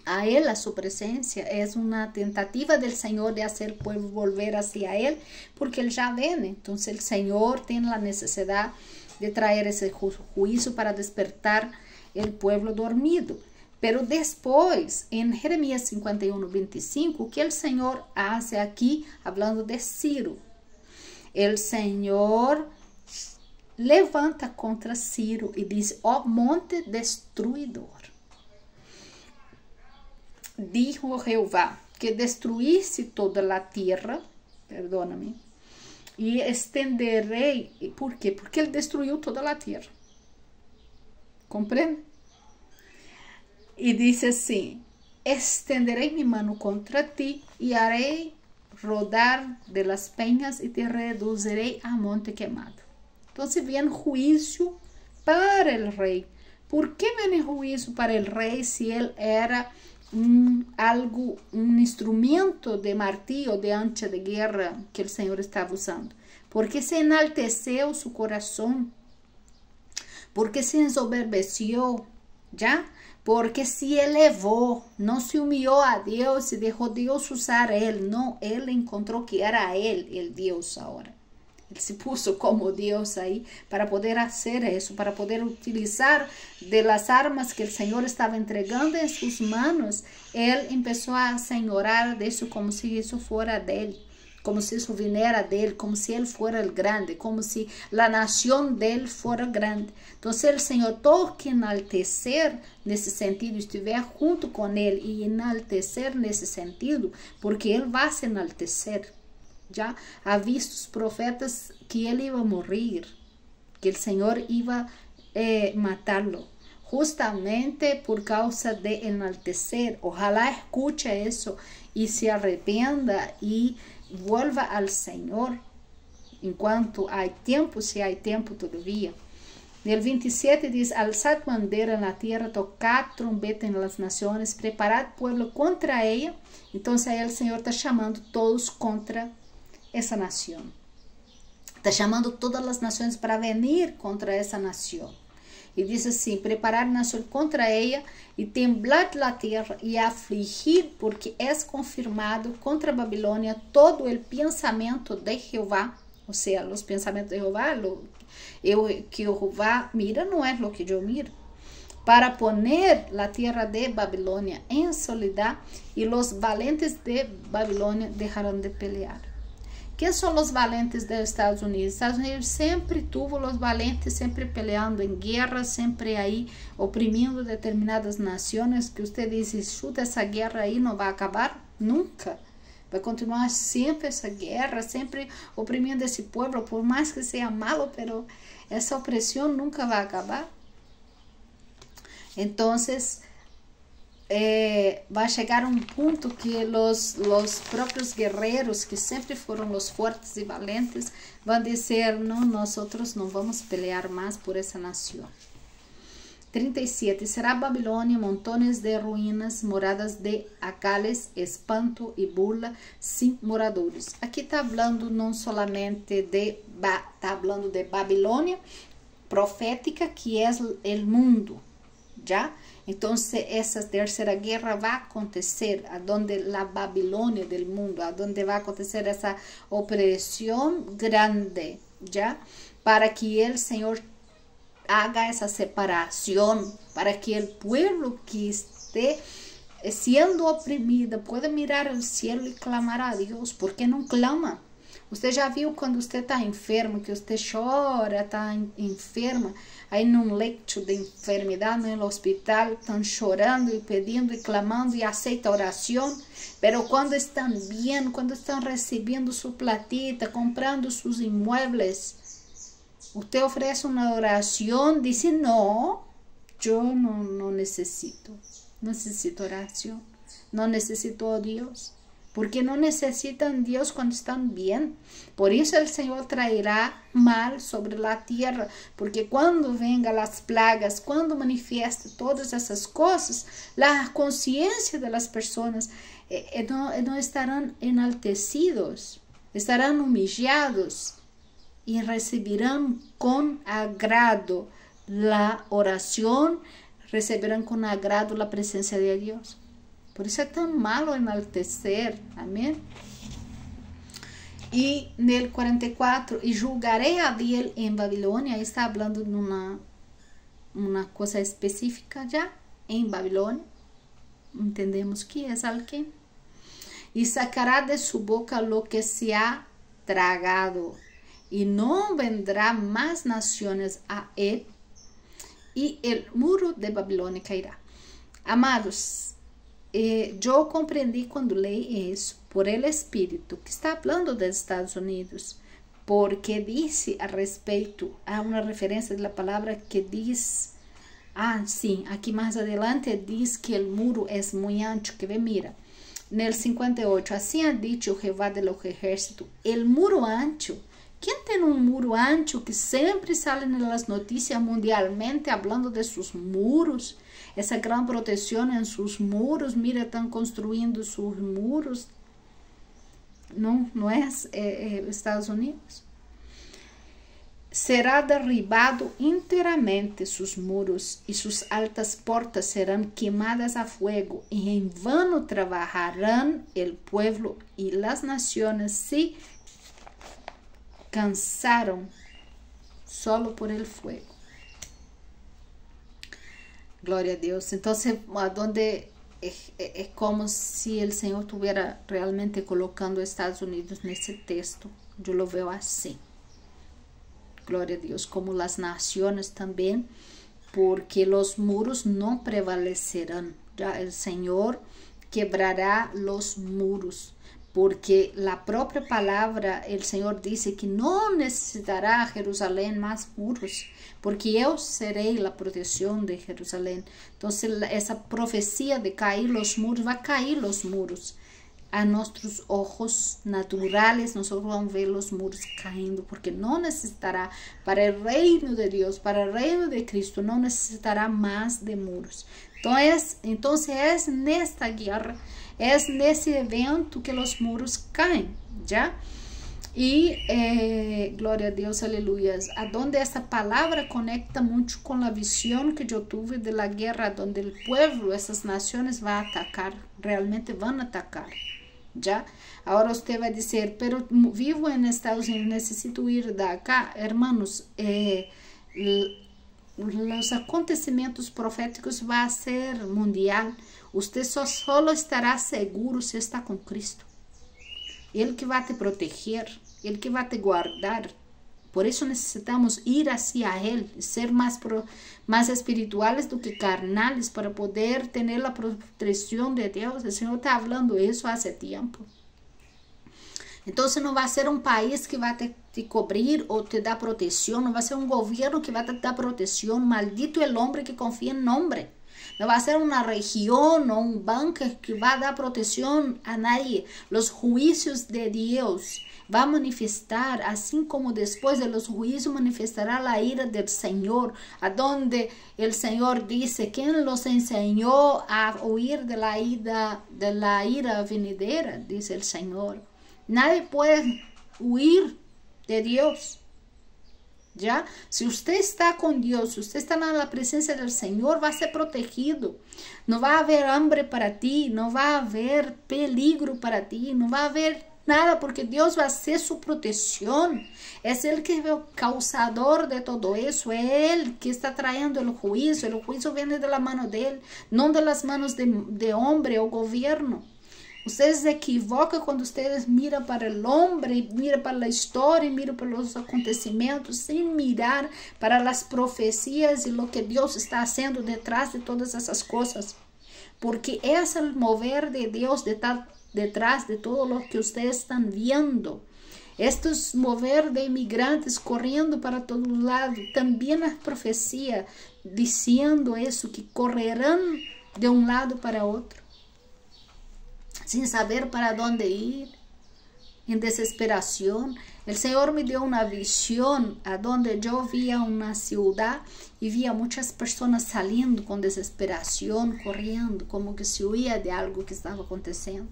[SPEAKER 1] a Él, a su presencia. Es una tentativa del Señor de hacer el pueblo volver hacia Él, porque Él ya viene. Entonces el Señor tiene la necesidad de traer ese juicio para despertar el pueblo dormido. Pero después, en Jeremías 51, 25, que el Señor hace aquí, hablando de Ciro. El Señor levanta contra Ciro y dice, oh monte destruidor. Dijo Jehová, que destruísse toda la tierra, perdóname, y extenderé. ¿Por qué? Porque Él destruyó toda la tierra. ¿Comprende? Y dice así, extenderé mi mano contra ti y haré rodar de las peñas y te reduciré a monte quemado. Entonces viene juicio para el rey. ¿Por qué viene juicio para el rey si él era algo, un instrumento de martillo, de ancha de guerra que el Señor estaba usando. Porque se enalteceu su corazón, porque se ensoberbeció, ¿ya? Porque se elevó, no se humilló a Dios y dejó Dios usar a él, no, él encontró que era él el Dios ahora. Él se puso como Dios ahí para poder hacer eso, para poder utilizar de las armas que el Señor estaba entregando en sus manos. Él empezó a señorar de eso como si eso fuera de él, como si eso viniera de él, como si él fuera el grande, como si la nación de él fuera grande. Entonces el Señor, todo que enaltecer nesse sentido, estiver junto con él y enaltecer nesse sentido, porque él va a se enaltecer. Ya ha visto os profetas que ele iba a morir, que el Señor iba a matarlo, justamente por causa de enaltecer. Ojalá escuche eso y se arrependa y vuelva al Señor enquanto há tempo, se há tempo todavía. No 27 diz: alzad bandeira na tierra, tocad trombeta en las naciones, preparad pueblo contra ella. Então aí o Senhor está chamando todos contra essa nação. Está chamando todas as nações para venir contra essa nação. E diz assim: preparar nação contra ella, e temblar la terra, e afligir, porque é confirmado contra a Babilônia todo o pensamento de Jeová. Ou seja, os pensamentos de Jeová, que Jeová mira, não é o que eu miro. Para poner la tierra de Babilônia em soledad, e los valentes de Babilônia deixarão de pelear. Quem são os valentes dos Estados Unidos? Estados Unidos sempre tuvo os valentes, sempre peleando em guerra, sempre aí oprimindo determinadas nações, que você diz, chuta, essa guerra aí não vai acabar nunca. Vai continuar sempre essa guerra, sempre oprimindo esse povo, por mais que seja malo, pero essa opressão nunca vai acabar. Então, vai chegar um ponto que os próprios guerreiros, que sempre foram os fortes e valentes, vão dizer: não, nós não vamos pelear mais por essa nação. 37. Será Babilônia montones de ruínas, moradas de acales, espanto e burla, sem moradores. Aqui está falando não solamente está falando de Babilônia profética, que é o mundo, já? Então, essa terceira guerra vai acontecer, aonde a Babilônia do mundo, aonde vai acontecer essa opressão grande, já? Para que o Senhor haga essa separação, para que o povo que esté sendo oprimido pueda mirar ao cielo e clamar a Deus. ¿Por que não clama? Você já viu quando você está enfermo, que você chora, está enferma, aí num leito de enfermidade, no hospital, estão chorando e pedindo e clamando e aceita oração, pero quando estão bem, quando estão recebendo sua platita, comprando seus imóveis, você oferece uma oração, diz: não, eu não necessito oração, não necessito a Deus. Porque não necessitam Deus quando estão bem. Por isso o Senhor trairá mal sobre a terra. Porque quando venham as plagas, quando manifieste todas essas coisas, a consciência das pessoas não estarão enaltecidos, estarão humillados e receberão com agrado a oração, receberão com agrado a presença de Deus. Por isso é tão malo enaltecer, amém? E no 44, e julgarei a vil em Babilônia, está falando de uma coisa específica já, em Babilônia, entendemos que é alguém, e sacará de sua boca lo que se ha tragado, e não vendrá mais nações a ele, e o muro de Babilônia cairá. Amados, eu compreendi quando leí isso por el Espírito que está falando dos Estados Unidos, porque disse a respeito, há uma referência da palavra que diz, sim, aqui mais adelante diz que o muro é muito ancho, que ve, mira, no 58, assim ha dicho Jehová de los ejércitos, el muro ancho. Quem tem um muro ancho que sempre sale nas notícias mundialmente falando de seus muros? essa grande proteção em seus muros. Mira, estão construindo seus muros. Não é Estados Unidos? Será derribado inteiramente sus muros e sus altas portas serão quemadas a fuego, e em vano trabajarán el pueblo y las naciones se cansaron solo por el fuego. Glória a Deus. Então, donde é como se o Senhor estuviera realmente colocando Estados Unidos nesse texto. Eu lo veo assim. Glória a Deus, como as nações também, porque os muros não prevalecerão. Já o Senhor quebrará os muros, porque a própria palavra, o Senhor disse que não necessitará Jerusalém mais muros, porque eu serei a proteção de Jerusalém. Então, essa profecia de cair os muros, vai cair os muros. A nossos olhos naturais, nós vamos ver os muros caindo, porque não necessitará, para o reino de Deus, para o reino de Cristo, não necessitará mais de muros. Então é nesta guerra, é nesse evento que os muros caem, já? E, glória a Deus, aleluia, aonde essa palavra conecta muito com a visão que eu tive da guerra, onde o povo, essas nações, vai atacar, realmente vão atacar. Já? Agora você vai dizer, pero vivo em Estados Unidos, necessito ir de acá. Hermanos, os acontecimentos proféticos vão ser mundial. Você só estará seguro se está com Cristo. Ele que vai te proteger, Ele que vai te guardar. Por isso necessitamos ir hacia Ele, ser mais espirituales do que carnales, para poder ter a proteção de Deus. O Senhor está falando isso há tempo. Então, não vai ser um país que vai te cobrir ou te dar proteção, não vai ser um governo que vai te dar proteção. Maldito é o homem que confia em homem. Não vai ser uma região ou um banco que vai dar proteção a nadie. Os juízos de Deus vai manifestar, assim como depois de los juízos manifestará a ira do Senhor, aonde o Senhor disse, quem los ensinou a huir de la ira venidera, dice o Senhor. Nadie pode huir de Deus. Já? Se você está com Deus, se você está na presença do Senhor, vai ser protegido. Não vai haver hambre para ti, não vai haver peligro para ti, não vai haver nada, porque Deus vai ser sua proteção. É Ele que é o causador de todo isso, é Ele que está trayendo o juízo vem da mão dele, não das mãos de homem ou governo. Vocês se equivocam quando vocês miram para o homem, miram para a história, miram para os acontecimentos, sem mirar para as profecias e o que Deus está fazendo detrás de todas essas coisas. Porque é o mover de Deus detrás de todo o que vocês estão vendo. Estes mover de imigrantes correndo para todo lado, também a profecia dizendo isso, que correrão de um lado para outro, sem saber para onde ir, em desesperação. O Senhor me deu uma visão onde eu via uma cidade e via muitas pessoas saindo com desesperação, correndo, como que se huía de algo que estava acontecendo.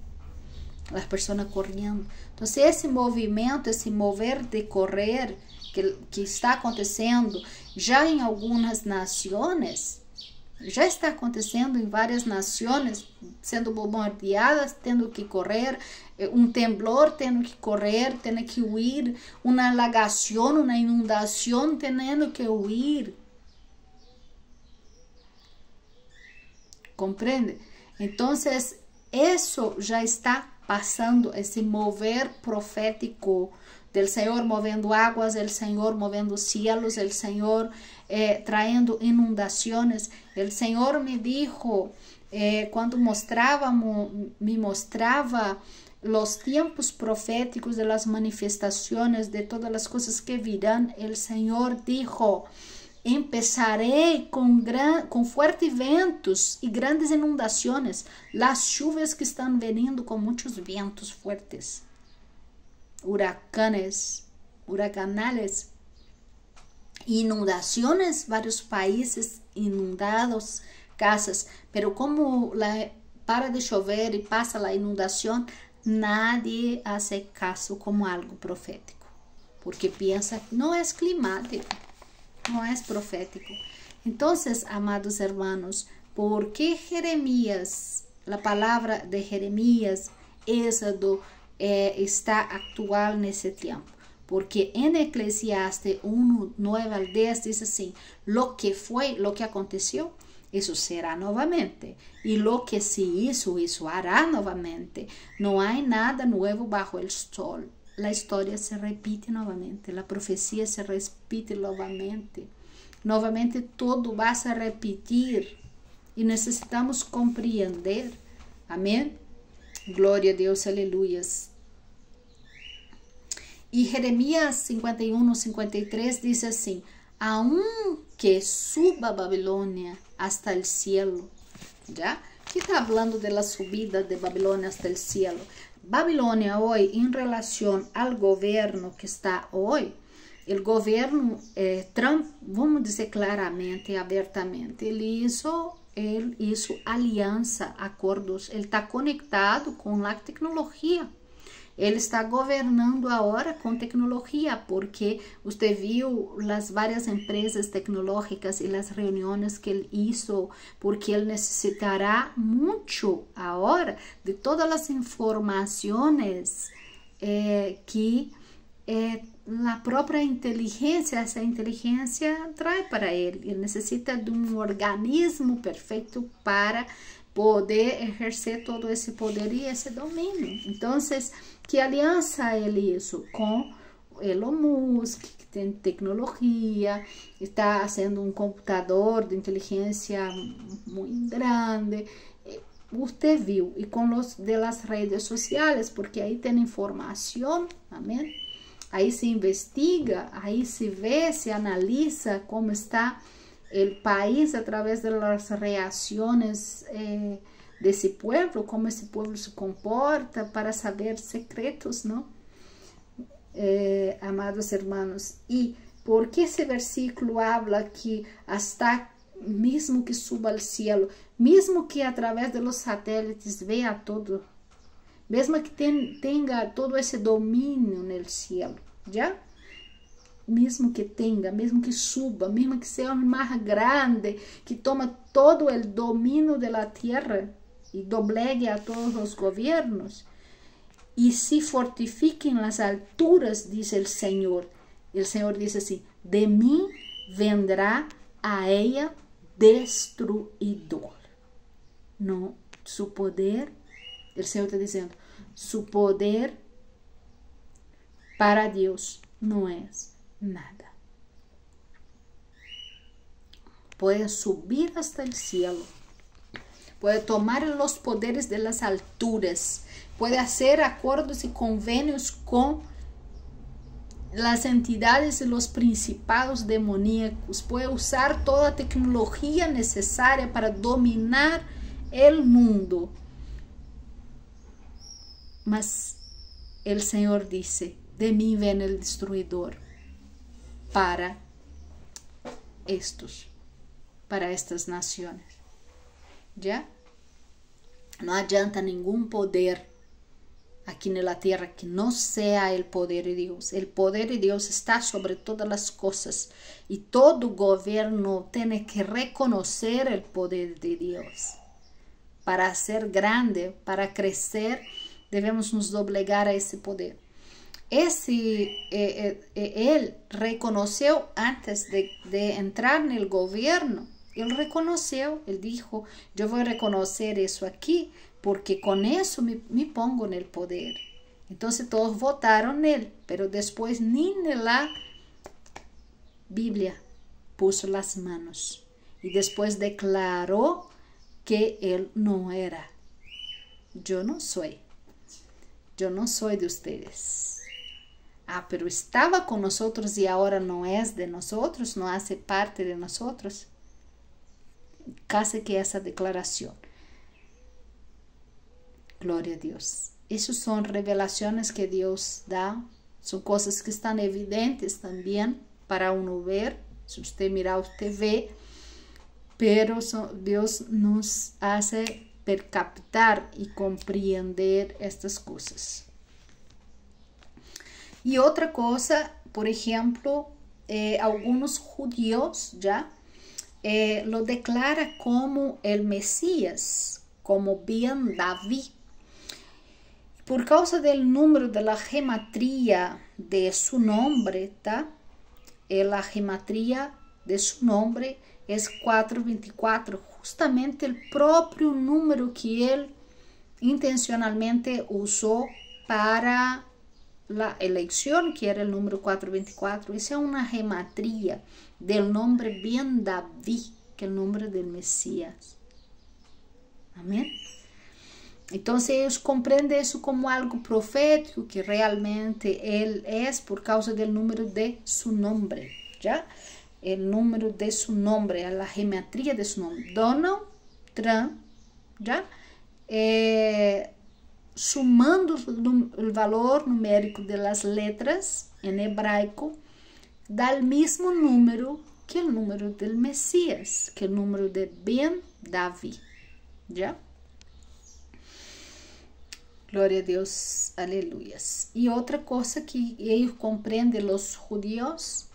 [SPEAKER 1] As pessoas correndo. Então, esse movimento, esse mover de correr que está acontecendo já em algumas nações, já está acontecendo em várias nações, sendo bombardeadas, tendo que correr, um temblor, tendo que correr, tendo que huir, uma alagação, uma inundação, tendo que huir. Compreende? Então, isso já está passando, esse mover profético del Senhor movendo águas, el Senhor movendo cielos, el Senhor trayendo inundações. El Senhor me dijo, quando me mostrava os tempos proféticos de las manifestações de todas as coisas que virão, el Senhor dijo, empezaré com fortes ventos e grandes inundações, las chuvas que estão vindo com muitos ventos fortes, huracanales, inundações, vários países inundados, casas, pero como para de chover y pasa la inundación, nadie hace caso como algo profético, porque piensa, no es climático, no es profético. Entonces, amados hermanos, ¿por qué Jeremías, la palabra de Jeremías, Éxodo, está actual nesse tempo? Porque en Eclesiastes 1, 9 al 10 dice así, lo que fue, lo que aconteció, eso será novamente. Y lo que se hizo, eso hará novamente. No hay nada nuevo bajo el sol. La historia se repite novamente. La profecía se repite novamente. Novamente todo va a se repetir. Y necesitamos compreender. Amén. Glória a Deus, aleluias. Y Jeremías 51, 53 dice así, aunque suba Babilonia hasta el cielo, ¿ya? Aquí está hablando de la subida de Babilonia hasta el cielo. Babilonia hoy, en relación al gobierno que está hoy, el gobierno Trump, vamos decir claramente, abiertamente, él hizo alianza, acordos, ele está conectado com a tecnologia. Ele está governando agora com tecnologia, porque você viu as várias empresas tecnológicas e as reuniões que ele hizo, porque ele necessitará muito agora de todas as informações que a própria inteligência, essa inteligência traz para ele. Ele necessita de um organismo perfeito para poder exercer todo esse poder e esse domínio. Então, que aliança ele isso com Elon Musk, que tem tecnologia, está fazendo um computador de inteligência muito grande. Você viu, e com os de las redes sociais, porque aí tem informação, amém? Aí se investiga, aí se vê, se analisa como está o país através das reações desse povo, como esse povo se comporta, para saber secretos, não? Amados hermanos, e por que esse versículo habla que hasta mesmo que suba ao cielo, mesmo que através dos satélites veja todo, mesmo que tenha todo esse domínio no cielo, já? Mesmo que tenha, mesmo que suba, mesmo que seja mais grande, que toma todo o domínio da terra e doblegue a todos os governos, e se fortifiquem nas alturas, diz o Senhor. O Senhor diz assim, de mim vendrá a ella destruidor. Não, su poder, o Senhor está dizendo, su poder para Deus não é nada. Pode subir hasta el cielo, pode tomar los poderes de las alturas, pode hacer acordos y convenios con las entidades y los principados demoníacos, puede usar toda la tecnología necesaria para dominar el mundo. Mas el Señor dice, de mí viene el destruidor para estas naciones. ¿Ya? No adianta ningún poder aquí en la tierra que no sea el poder de Dios. El poder de Dios está sobre todas las cosas y todo gobierno tiene que reconocer el poder de Dios. Para ser grande, para crecer, debemos nos doblegar a ese poder. Él reconoció antes de entrar en el gobierno, él reconoció, él dijo, yo voy a reconocer eso aquí, porque con eso me pongo en el poder. Entonces todos votaron en él, pero después ni en la Biblia puso las manos. Y después declaró que él no era. Yo no soy de ustedes. Pero estaba con nosotros y ahora no es de nosotros, no hace parte de nosotros. Casi que esa declaración. Gloria a Dios. Esas son revelaciones que Dios da. Son cosas que están evidentes también para uno ver. Si usted mira, usted ve. pero Dios nos hace percaptar y comprender estas cosas. Y otra cosa, por ejemplo, algunos judíos ya lo declara como el Mesías, como bien David. Por causa del número de la gematría de su nombre, ¿tá? La gematría de su nombre es 424, justamente el propio número que él intencionalmente usó para la elección, que era el número 424. Esa es una gematría del nombre bien David, que es el nombre del Mesías. Amén. Entonces ellos comprenden eso como algo profético, que realmente él es por causa del número de su nombre, ¿ya? El número de su nombre, la gematría de su nombre. Donald Trump, ¿ya? Sumando el valor numérico de las letras en hebraico, da el mismo número que el número del Mesías, que el número de Ben David, ¿ya? Gloria a Dios, aleluyas. Y otra cosa que ellos comprenden, los judíos,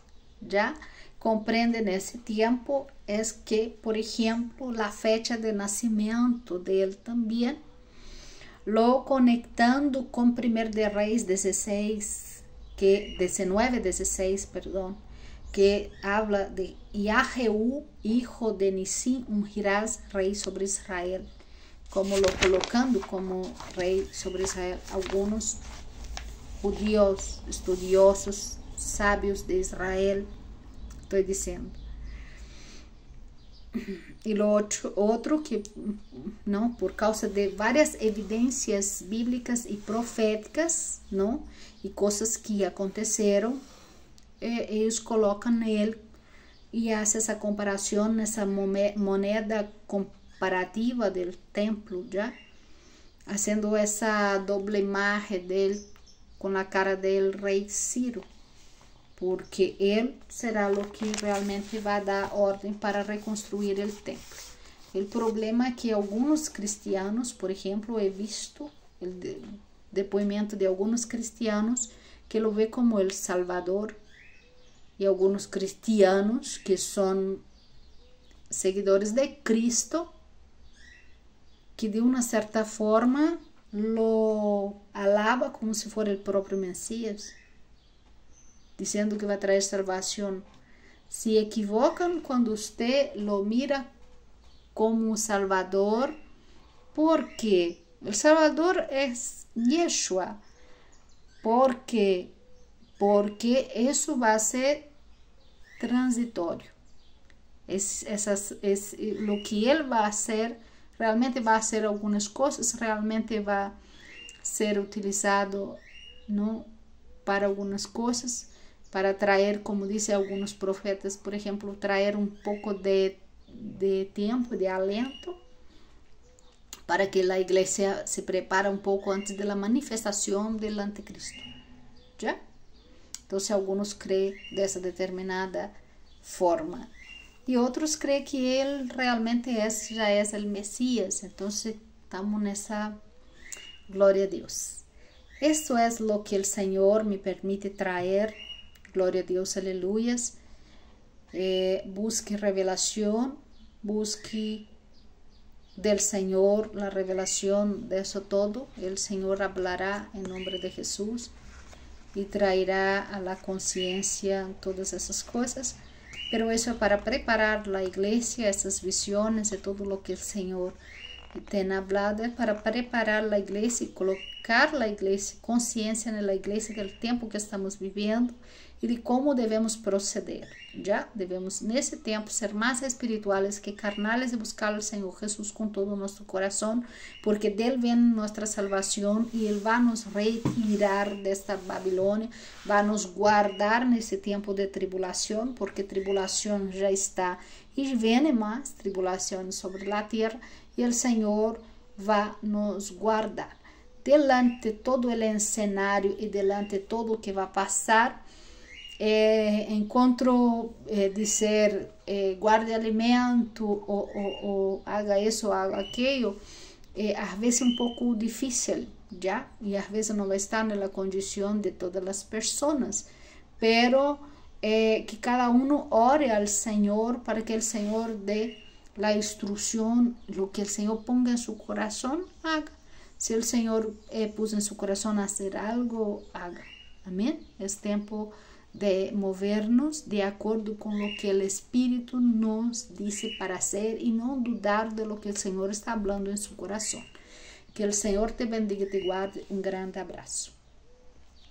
[SPEAKER 1] ¿ya? Comprenden ese tiempo, es que, por ejemplo, la fecha de nacimiento de él también, lo conectando con 1 de Reyes 19:16, perdón, que habla de y a Jehú, hijo de Nisí, ungirás rey sobre Israel, como lo colocando como rey sobre Israel. Algunos judíos, estudiosos, sabios de Israel, estoy diciendo. Y lo otro que, ¿no? Por causa de varias evidencias bíblicas y proféticas, ¿no? Y cosas que aconteceron, ellos colocan él y hacen esa comparación, esa moneda comparativa del templo, ¿ya? Haciendo esa doble imagen de él con la cara del rey Ciro, porque él será lo que realmente va a dar orden para reconstruir el templo. El problema es que algunos cristianos, por ejemplo, he visto el depoimento de algunos cristianos que lo ve como el Salvador, y algunos cristianos que son seguidores de Cristo, que de una cierta forma lo alaba como si fuera el propio Mesías, diciendo que va a traer salvación. Se equivocan cuando usted lo mira como Salvador, porque el Salvador es Yeshua, porque eso va a ser transitorio. Es lo que él va a hacer, realmente va a hacer algunas cosas, realmente va a ser utilizado, ¿no? Para algunas cosas, para traer, como dicen algunos profetas, por ejemplo, traer un poco de tiempo, de aliento, para que la iglesia se prepare un poco antes de la manifestación del anticristo, ¿ya? Entonces algunos creen de esa determinada forma y otros creen que él realmente ya es el Mesías. Entonces estamos en esa gloria a Dios. Esto es lo que el Señor me permite traer. Gloria a Dios, aleluyas. Busque revelación, busque del Señor la revelación de eso todo. El Señor hablará en nombre de Jesús y traerá a la conciencia todas esas cosas, pero eso es para preparar la iglesia, esas visiones y todo lo que el Señor tiene hablado, es para preparar la iglesia y colocar la iglesia, conciencia en la iglesia del tiempo que estamos viviendo y de cómo debemos proceder. Ya debemos nesse tiempo ser más espirituales que carnales y buscar al Señor Jesús con todo nuestro corazón, porque de Él viene nuestra salvación y Él va a nos retirar de esta Babilonia, va a nos guardar en ese tiempo de tribulación, porque tribulación ya está y viene más tribulaciones sobre la tierra y el Señor va a nos guardar. Delante todo el escenario y delante todo lo que va a pasar, encontro dizer guarde alimento ou haga isso, haga aquilo, às vezes um pouco difícil, já, e às vezes não vai estar na condição de todas as pessoas, pero que cada um ore ao Senhor para que o Senhor dê a instrução, lo que o Senhor ponga em seu coração, haga. Se o Senhor puso em seu coração fazer algo, haga. Amém? É tempo de movernos de acordo com o que o Espírito nos disse para hacer e não dudar de lo que o Senhor está falando em seu coração. Que o Senhor te bendiga e te guarde. Um grande abraço.